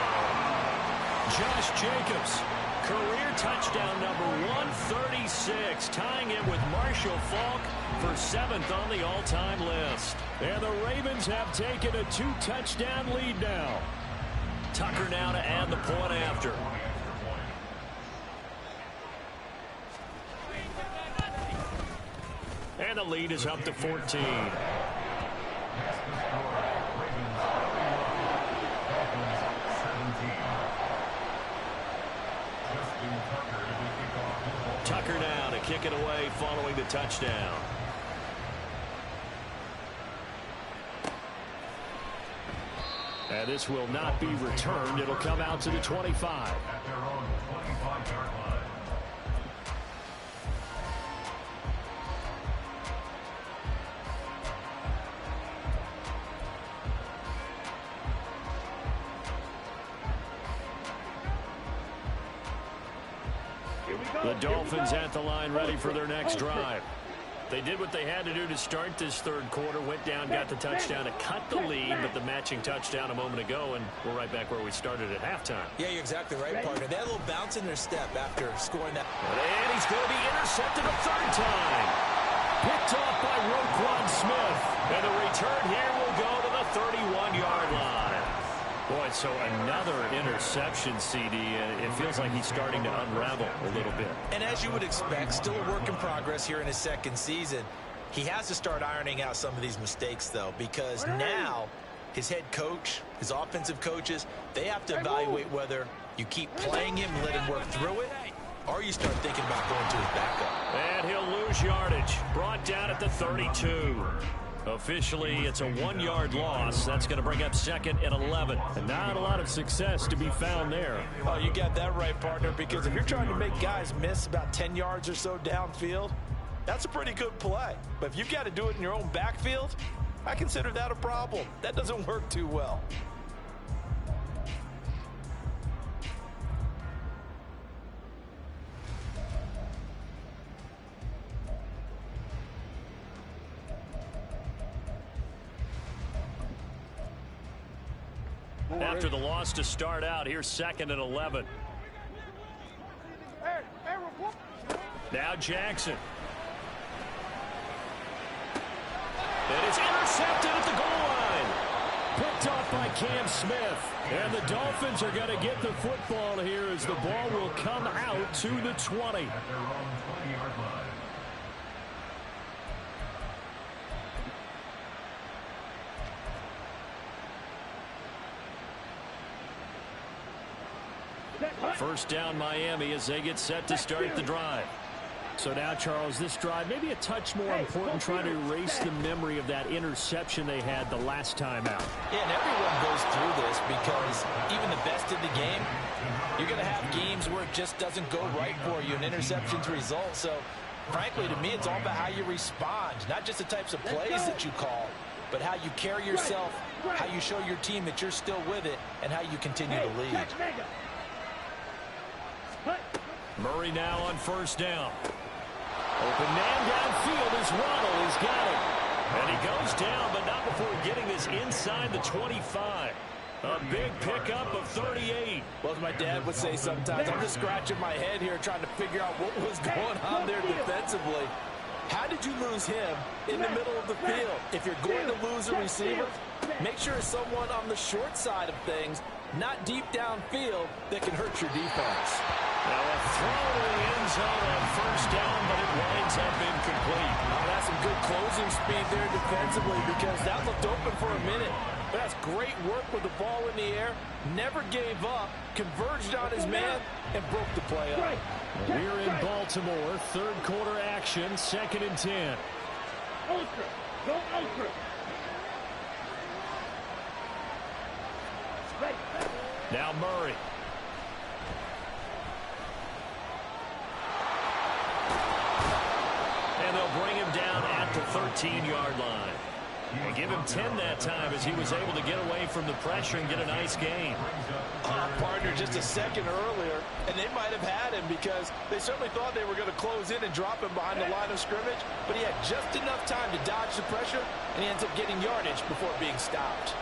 [SPEAKER 3] Josh Jacobs, career touchdown number 136, tying it with Marshall Faulk for 7th on the all-time list. And the Ravens have taken a 2-touchdown lead now. Tucker now to add the point after. And the lead is up to 14. Tucker now to kick it away following the touchdown. And this will not be returned. It'll come out to the 25.
[SPEAKER 7] At their own 25-yard line.
[SPEAKER 3] The Dolphins at the line ready for their next drive. They did what they had to do to start this third quarter, went down, got the touchdown to cut the lead, but the matching touchdown a moment ago, and we're right back where we started at halftime.
[SPEAKER 4] Yeah, you're exactly right, partner. They had a little bounce in their step after scoring that.
[SPEAKER 3] And he's going to be intercepted a third time. Picked off by Roquan Smith. And the return here will go to the 31-yard line. Boy, so another interception, CD, and it feels like he's starting to unravel a little bit.
[SPEAKER 4] And as you would expect, still a work in progress here in his second season. He has to start ironing out some of these mistakes, though, because now his head coach, his offensive coaches, they have to evaluate whether you keep playing him and let him work through it, or you start thinking about going to his backup.
[SPEAKER 3] And he'll lose yardage. Brought down at the 32. Officially, it's a 1-yard loss. That's going to bring up 2nd and 11. And not a lot of success to be found there.
[SPEAKER 4] Oh, you got that right, partner, because if you're trying to make guys miss about 10 yards or so downfield, that's a pretty good play. But if you've got to do it in your own backfield, I consider that a problem. That doesn't work too well.
[SPEAKER 3] After the loss to start out, here's 2nd and 11. Now Jackson. And it's intercepted at the goal line. Picked off by Cam Smith. And the Dolphins are going to get the football here as the ball will come out to the 20.
[SPEAKER 7] At their own 20-yard line.
[SPEAKER 3] First down Miami as they get set to start the drive. So now, Charles, this drive maybe a touch more important, trying to erase the memory of that interception they had the last time out.
[SPEAKER 4] Yeah, and everyone goes through this because even the best in the game, you're going to have games where it just doesn't go right for you, and interceptions result. So, frankly, to me, it's all about how you respond, not just the types of plays that you call, but how you carry yourself, how you show your team that you're still with it, and how you continue to lead.
[SPEAKER 3] Murray now on first down. Open man downfield as Waddle has got it. And he goes down, but not before getting this inside the 25. A big pickup of 38.
[SPEAKER 4] Well, as my dad would say sometimes, I'm just scratching my head here trying to figure out what was going on there defensively. How did you lose him in the middle of the field? If you're going to lose a receiver, make sure it's someone on the short side of things, not deep downfield, that can hurt your defense.
[SPEAKER 3] Now a throw to the end zone on first down, but it winds up incomplete.
[SPEAKER 4] Oh, that's some good closing speed there defensively because that looked open for a minute. But that's great work with the ball in the air. Never gave up, converged on his man, and broke the play up.
[SPEAKER 3] We're in Baltimore. Third quarter action, 2nd and 10.
[SPEAKER 5] Ultra. Go ultra.
[SPEAKER 3] Now Murray. And they'll bring him down at the 13-yard line. And give him 10 that time as he was able to get away from the pressure and get a nice gain.
[SPEAKER 4] Partner just a second earlier, and they might have had him because they certainly thought they were going to close in and drop him behind the line of scrimmage, but he had just enough time to dodge the pressure, and he ends up getting yardage before being stopped.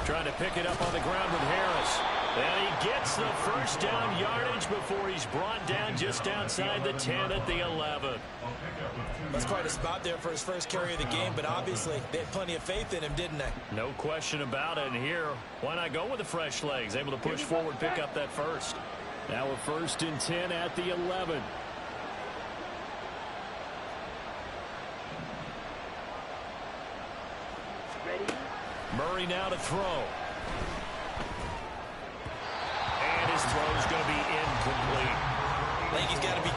[SPEAKER 3] Trying to pick it up on the ground with Harris. And he gets the first down yardage before he's brought down just outside the 10 at the 11.
[SPEAKER 4] That's quite a spot there for his first carry of the game, but obviously they had plenty of faith in him, didn't they?
[SPEAKER 3] No question about it. And here, why not go with the fresh legs? Able to push forward, pick up that first. Now a 1st and 10 at the 11. Murray now to throw. And his throw is going to be incomplete.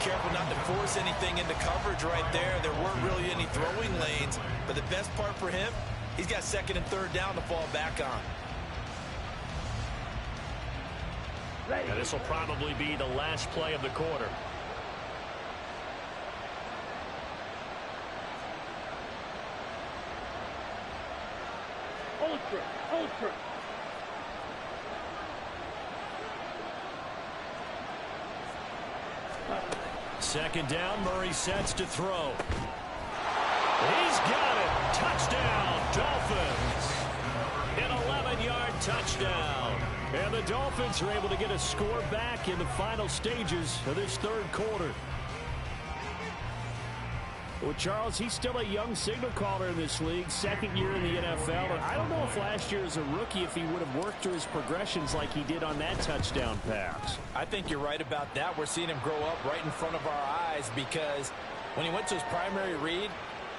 [SPEAKER 4] careful not to force anything into coverage right there. There weren't really any throwing lanes, but the best part for him, he's got second and third down to fall back on.
[SPEAKER 3] And this will probably be the last play of the quarter.
[SPEAKER 5] Ultra.
[SPEAKER 3] Second down, Murray sets to throw. He's got it. Touchdown, Dolphins. An 11-yard touchdown. And the Dolphins are able to get a score back in the final stages of this third quarter. Well, Charles, he's still a young signal caller in this league, second year in the NFL. And I don't know if last year as a rookie, if he would have worked through his progressions like he did on that touchdown pass.
[SPEAKER 4] I think you're right about that. We're seeing him grow up right in front of our eyes because when he went to his primary read,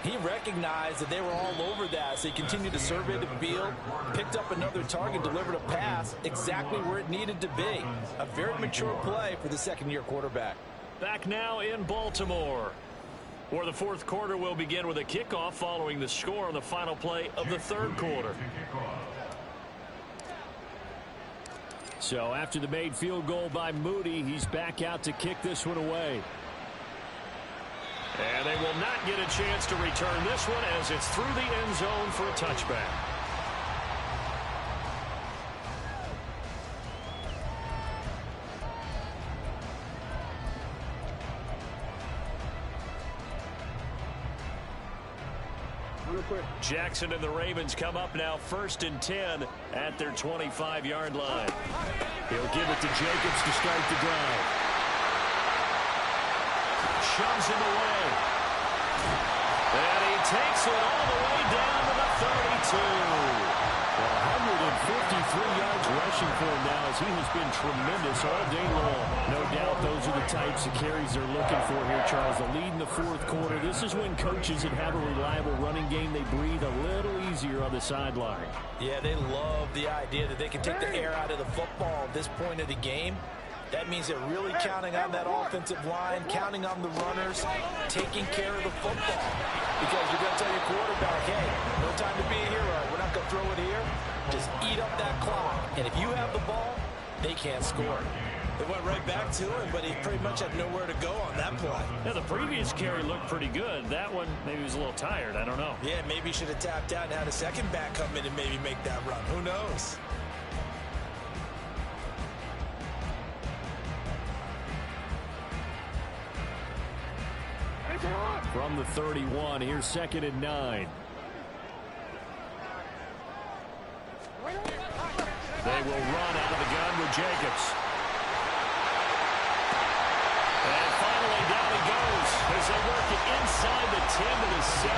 [SPEAKER 4] he recognized that they were all over that, so he continued to survey the field, picked up another target, delivered a pass exactly where it needed to be. A very mature play for the second-year quarterback.
[SPEAKER 3] Back now in Baltimore, where the fourth quarter will begin with a kickoff following the score on the final play of the third quarter. So after the made field goal by Moody, he's back out to kick this one away. And they will not get a chance to return this one as it's through the end zone for a touchback. Jackson and the Ravens come up now 1st and 10 at their 25-yard line. He'll give it to Jacobs to start the drive. Shoves him away. And he takes it all the way down to the 32. 153 yards rushing for him now as he has been tremendous all day long. No doubt those are the types of carries they're looking for here, Charles. The lead in the fourth quarter. This is when coaches that have a reliable running game, they breathe a little easier on the sideline.
[SPEAKER 4] Yeah, they love the idea that they can take the air out of the football at this point of the game. That means they're really counting on that offensive line, counting on the runners, taking care of the football. Because you're going to tell your quarterback, hey, no time to be a hero. We're not going to throw it here. Just eat up that clock. And if you have the ball, they can't score. They went right back to him, but he pretty much had nowhere to go on that play.
[SPEAKER 3] Yeah, the previous carry looked pretty good. That one, maybe he was a little tired. I don't know.
[SPEAKER 4] Yeah, maybe he should have tapped out and had a second back come in and maybe make that run. Who knows?
[SPEAKER 3] From the 31, here's 2nd and 9. They will run out of the gun with Jacobs. And finally down he goes as they work it inside the 10 to the 7.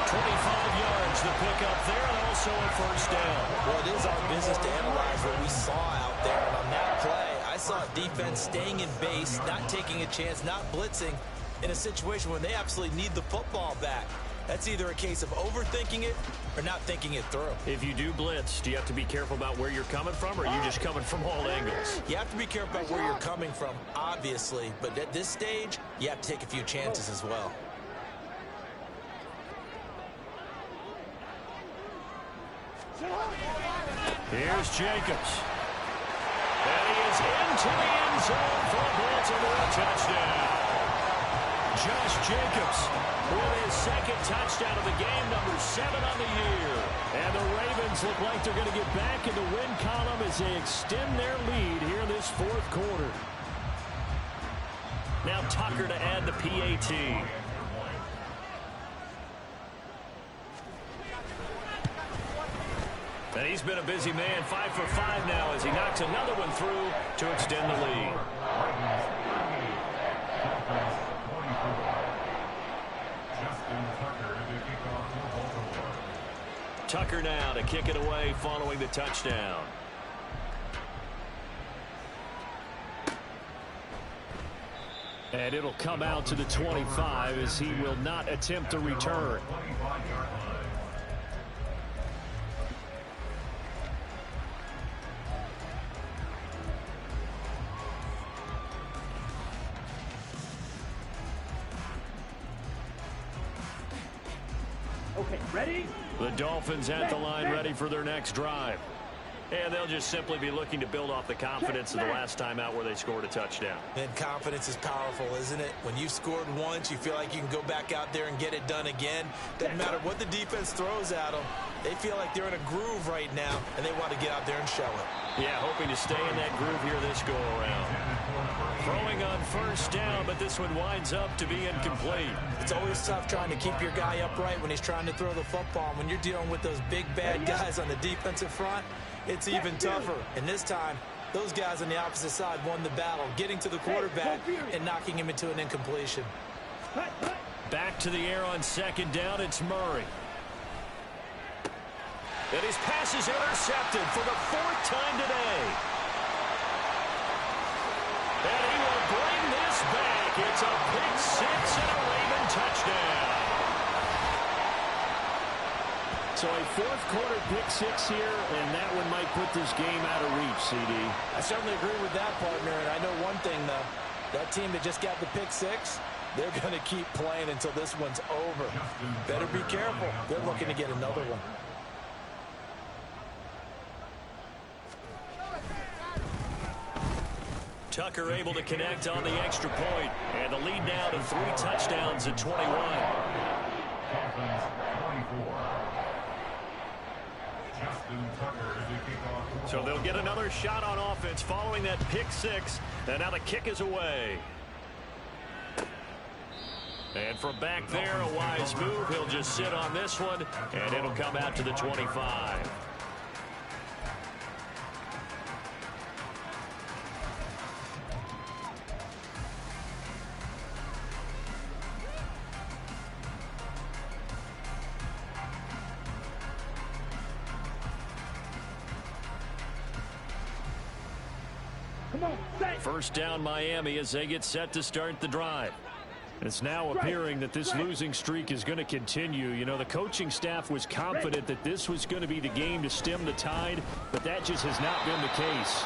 [SPEAKER 3] 25 yards the pickup there and also a first down.
[SPEAKER 4] Well, it is our business to analyze what we saw out there. And on that play, I saw defense staying in base, not taking a chance, not blitzing in a situation when they absolutely need the football back. That's either a case of overthinking it or not thinking it through.
[SPEAKER 3] If you do blitz, do you have to be careful about where you're coming from, or are you just coming from all angles?
[SPEAKER 4] You have to be careful about where you're coming from, obviously. But at this stage, you have to take a few chances as well.
[SPEAKER 3] Here's Jacobs. And he is into the end zone for a Baltimore touchdown. Josh Jacobs with his second touchdown of the game, number 7 on the year. And the Ravens look like they're going to get back in the win column as they extend their lead here in this fourth quarter. Now Tucker to add the PAT. And he's been a busy man, 5 for 5 now as he knocks another one through to extend the lead. Tucker now to kick it away following the touchdown. And it'll come out to the 25 as he will not attempt a return.
[SPEAKER 5] Okay, ready?
[SPEAKER 3] The Dolphins at the line, ready for their next drive. And they'll just simply be looking to build off the confidence of the last time out where they scored a touchdown.
[SPEAKER 4] And confidence is powerful, isn't it? When you've scored once, you feel like you can go back out there and get it done again. Doesn't matter what the defense throws at them. They feel like they're in a groove right now, and they want to get out there and show it.
[SPEAKER 3] Yeah, hoping to stay in that groove here this go-around. Throwing on first down, but this one winds up to be incomplete.
[SPEAKER 4] It's always tough trying to keep your guy upright when he's trying to throw the football. When you're dealing with those big, bad guys on the defensive front, it's even tougher. And this time, those guys on the opposite side won the battle, getting to the quarterback and knocking him into an incompletion.
[SPEAKER 3] Back to the air on second down, it's Murray. And his pass is intercepted for the 4th time today. And he will bring this back. It's a pick six and a Raven touchdown. So a 4th quarter pick six here, and that one might put this game out of reach, CD.
[SPEAKER 4] I certainly agree with that, partner. And I know one thing, though. That team that just got the pick six, they're going to keep playing until this one's over. Better be careful. They're looking to get another one.
[SPEAKER 3] Tucker able to connect on the extra point, and the lead now to 3 touchdowns at 21.
[SPEAKER 7] Dolphins 24. Justin Tucker to kick off.
[SPEAKER 3] So they'll get another shot on offense following that pick six, and now the kick is away. And from back there, a wise move. He'll just sit on this one, and it'll come out to the 25. First down Miami as they get set to start the drive. It's now appearing that this losing streak is going to continue. You know, the coaching staff was confident that this was going to be the game to stem the tide, but that just has not been the case.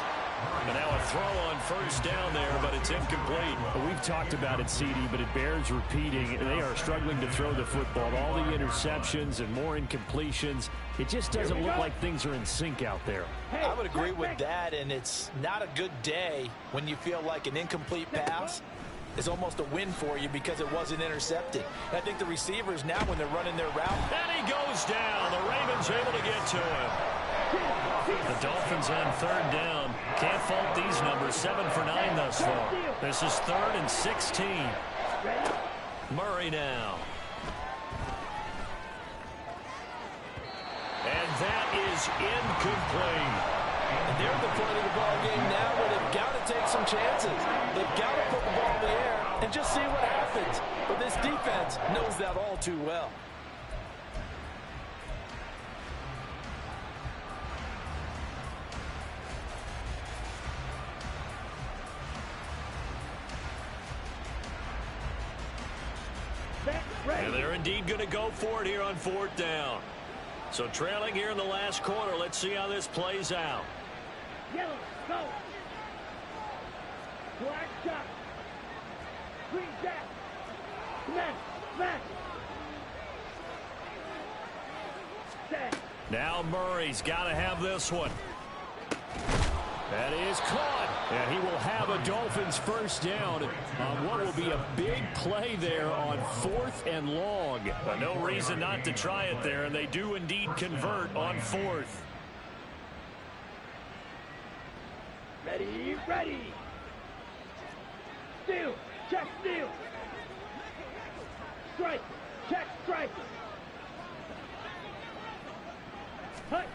[SPEAKER 3] And now a throw on first down there, but it's incomplete. We've talked about it, CD, but it bears repeating. They are struggling to throw the football. All the interceptions and more incompletions. It just doesn't look like things are in sync out there.
[SPEAKER 4] I would agree with that, and it's not a good day when you feel like an incomplete pass is almost a win for you because it wasn't intercepted. And I think the receivers now, when they're running their route.
[SPEAKER 3] And he goes down. The Ravens able to get to him. The Dolphins on third down. Can't fault these numbers. 7 for 9 thus far. This is 3rd and 16. Murray now. And that is incomplete.
[SPEAKER 4] And they're at the point of the ball game now where they've got to take some chances. They've got to put the ball in the air and just see what happens. But this defense knows that all too well.
[SPEAKER 3] And they're indeed going to go for it here on 4th down. So trailing here in the last quarter. Let's see how this plays out.
[SPEAKER 5] Yellow, go. Black shot. Green jack. Smash, smash. Set.
[SPEAKER 3] Now Murray's got to have this one. That is caught. And he will have a Dolphins first down on what will be a big play there on 4th and long. But no reason not to try it there, and they do indeed convert on 4th.
[SPEAKER 5] Ready, ready. Steal, check, steal. Strike, check, strike. Hut.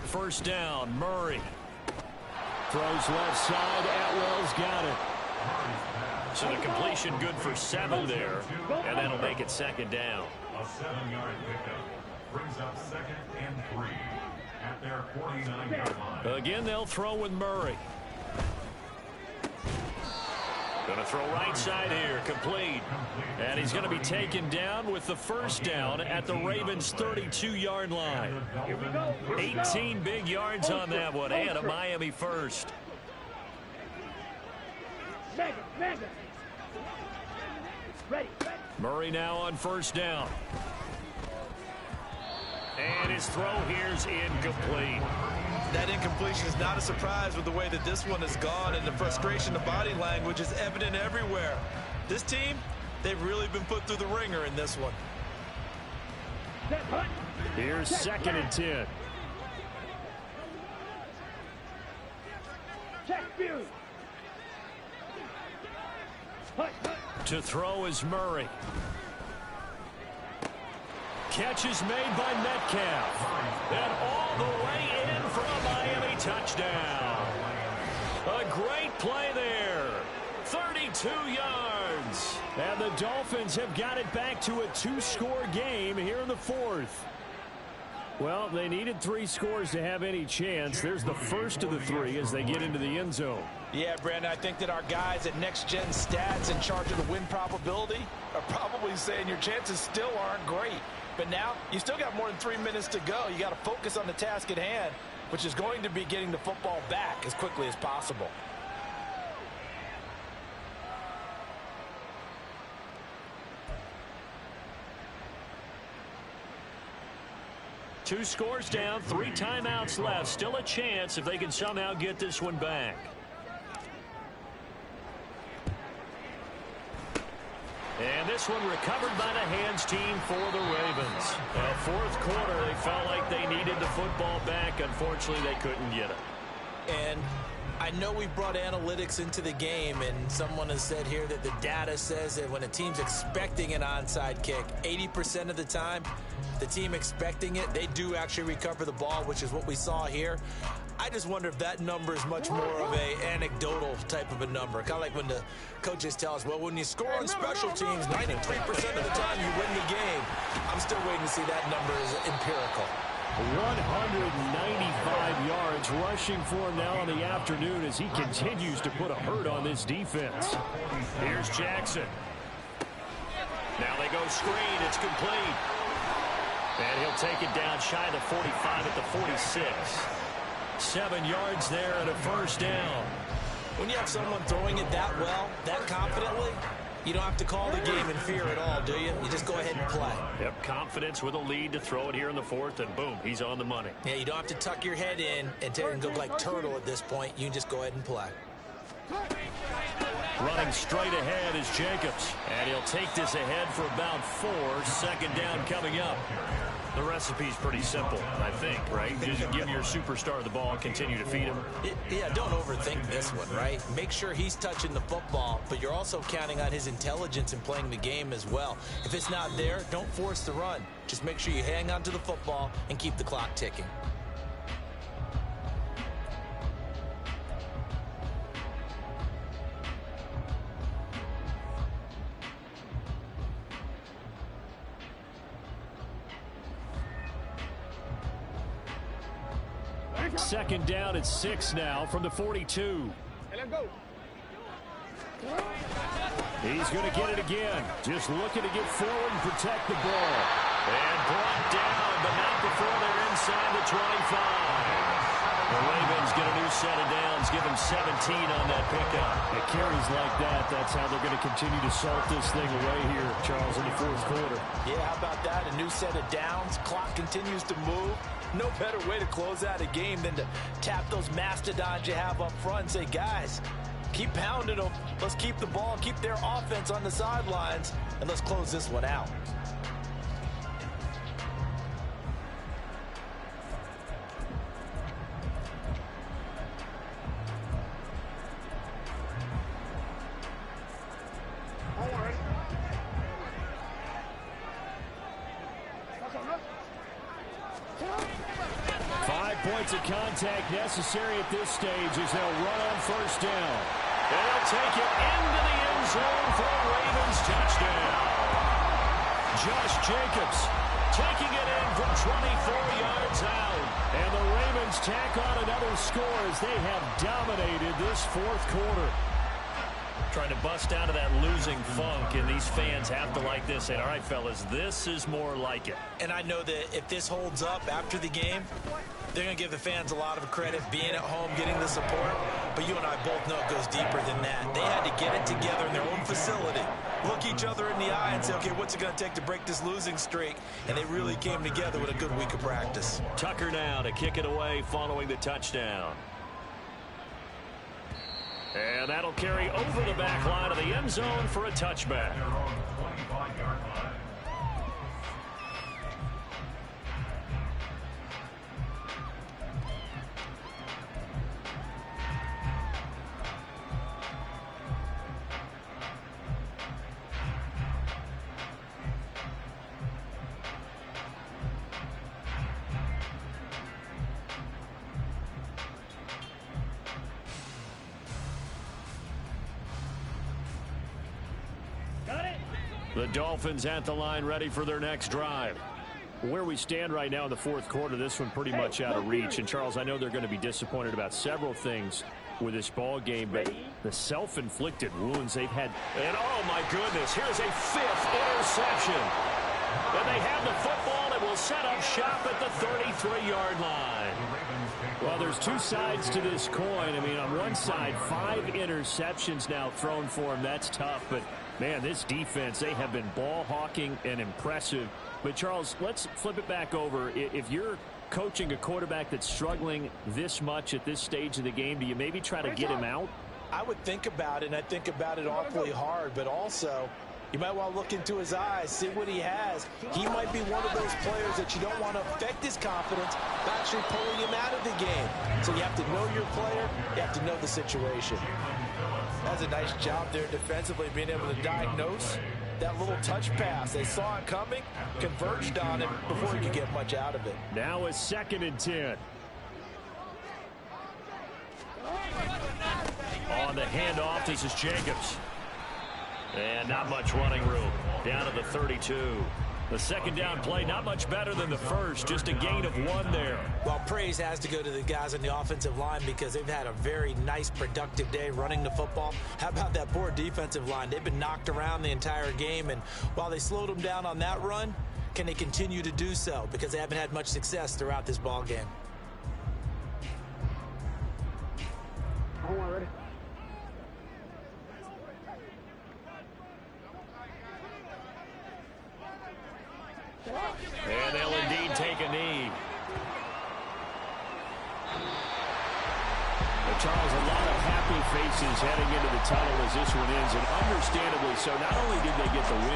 [SPEAKER 3] First down, Murray. Throws left side. Atwell's got it. So the completion good for 7 there, and that'll make it 2nd down.
[SPEAKER 7] A 7-yard pickup brings up 2nd and 3 at their 49-yard line.
[SPEAKER 3] Again, they'll throw with Murray. Going to throw right side here, complete. And he's going to be taken down with the first down at the Ravens' 32-yard line. 18 big yards on that one, and a Miami first.
[SPEAKER 5] Ready.
[SPEAKER 3] Murray now on first down. And his throw here's incomplete.
[SPEAKER 6] That incompletion is not a surprise with the way that this one has gone, and the frustration, the body language is evident everywhere. This team, they've really been put through the ringer in this one.
[SPEAKER 3] Here's 2nd and 10. To throw is Murray. Catch is made by Metcalf. And all the way in for a Miami touchdown. A great play there. 32 yards. And the Dolphins have got it back to a 2-score game here in the 4th. Well, they needed 3 scores to have any chance. There's the first of the 3 as they get into the end zone.
[SPEAKER 6] Yeah, Brandon, I think that our guys at Next Gen Stats in charge of the win probability are probably saying your chances still aren't great. But now you still got more than 3 minutes to go. You got to focus on the task at hand, which is going to be getting the football back as quickly as possible.
[SPEAKER 3] Two scores down, 3 timeouts left. Still a chance if they can somehow get this one back. And this one recovered by the hands team for the Ravens. Fourth quarter, they felt like they needed the football back. Unfortunately, they couldn't get it.
[SPEAKER 6] And I know we brought analytics into the game, and someone has said here that the data says that when a team's expecting an onside kick, 80% of the time, the team expecting it, they do actually recover the ball, which is what we saw here. I just wonder if that number is much more of a anecdotal type of a number. Kind of like when the coaches tell us, well, when you score on special teams, 93% of the time you win the game. I'm still waiting to see that number is empirical.
[SPEAKER 3] 195 yards rushing for him now in the afternoon as he continues to put a hurt on this defense. Here's Jackson. Now they go screen. It's complete. And he'll take it down shy of the 45 at the 46. 7 yards there and a first down.
[SPEAKER 6] When you have someone throwing it that well, that confidently, you don't have to call the game in fear at all, do you? You just go ahead and play.
[SPEAKER 3] Yep, confidence with a lead to throw it here in the 4th, and boom, he's on the money.
[SPEAKER 6] Yeah, you don't have to tuck your head in and go like turtle at this point. You can just go ahead and play.
[SPEAKER 3] Running straight ahead is Jacobs, and he'll take this ahead for about 4. 2nd down coming up. The recipe's pretty simple, I think, right? Just give your superstar the ball and continue to feed him.
[SPEAKER 6] Yeah, don't overthink this one, right? Make sure he's touching the football, but you're also counting on his intelligence in playing the game as well. If it's not there, don't force the run. Just make sure you hang on to the football and keep the clock ticking.
[SPEAKER 3] Second down at 6 now from the 42. He's going to get it again. Just looking to get forward and protect the ball. And brought down, but not before they're inside the 25. The Ravens get a new set of downs, give them 17 on that pickup. It carries like that. That's how they're going to continue to salt this thing away here, Charles, in the 4th quarter.
[SPEAKER 6] Yeah, how about that? A new set of downs. Clock continues to move. No better way to close out a game than to tap those mastodons you have up front and say, guys, keep pounding them. Let's keep the ball, keep their offense on the sidelines, and let's close this one out.
[SPEAKER 3] Of contact necessary at this stage as they'll run on 1st down. They'll take it into the end zone for a Ravens touchdown. Josh Jacobs taking it in from 24 yards out. And the Ravens tack on another score as they have dominated this 4th quarter. Trying to bust out of that losing funk, and these fans have to like this. And all right, fellas, this is more like it.
[SPEAKER 6] And I know that if this holds up after the game, they're going to give the fans a lot of credit, being at home, getting the support.
[SPEAKER 4] But you and I both know it goes deeper than that. They had to get it together in their own facility, look each other in the eye and say, okay, what's it going to take to break this losing streak? And they really came together with a good week of practice.
[SPEAKER 3] Tucker now to kick it away following the touchdown. And that'll carry over the back line of the end zone for a touchback. The Dolphins at the line ready for their next drive. Where we stand right now in the fourth quarter, this one pretty much out of reach. And, Charles, I know they're going to be disappointed about several things with this ball game, but the self-inflicted wounds they've had. And, oh, my goodness, here's a fifth interception. And they have the football and will set up shop at the 33-yard line. Well, there's two sides to this coin. I mean, on one side, 5 interceptions now thrown for him. That's tough, but man, this defense, they have been ball hawking and impressive. But, Charles, let's flip it back over. If you're coaching a quarterback that's struggling this much at this stage of the game, do you maybe try to get him out?
[SPEAKER 4] I would think about it, and I think about it awfully hard, but also you might want to look into his eyes, see what he has. He might be one of those players that you don't want to affect his confidence by actually pulling him out of the game. So you have to know your player. You have to know the situation. That's a nice job there defensively, being able to diagnose that little touch pass. They saw it coming, converged on it before he could get much out of it.
[SPEAKER 3] Now a 2nd and 10. On the handoff, this is Jacobs. And not much running room. Down to the 32. The second down play, not much better than the first. Just a gain of 1 there.
[SPEAKER 4] Well, praise has to go to the guys on the offensive line because they've had a very nice, productive day running the football. How about that poor defensive line? They've been knocked around the entire game, and while they slowed them down on that run, can they continue to do so? Because they haven't had much success throughout this ball game.
[SPEAKER 5] Ready?
[SPEAKER 3] And they'll indeed take a knee. But Charles, a lot of happy faces heading into the tunnel as this one ends, and understandably so. Not only did they get the win,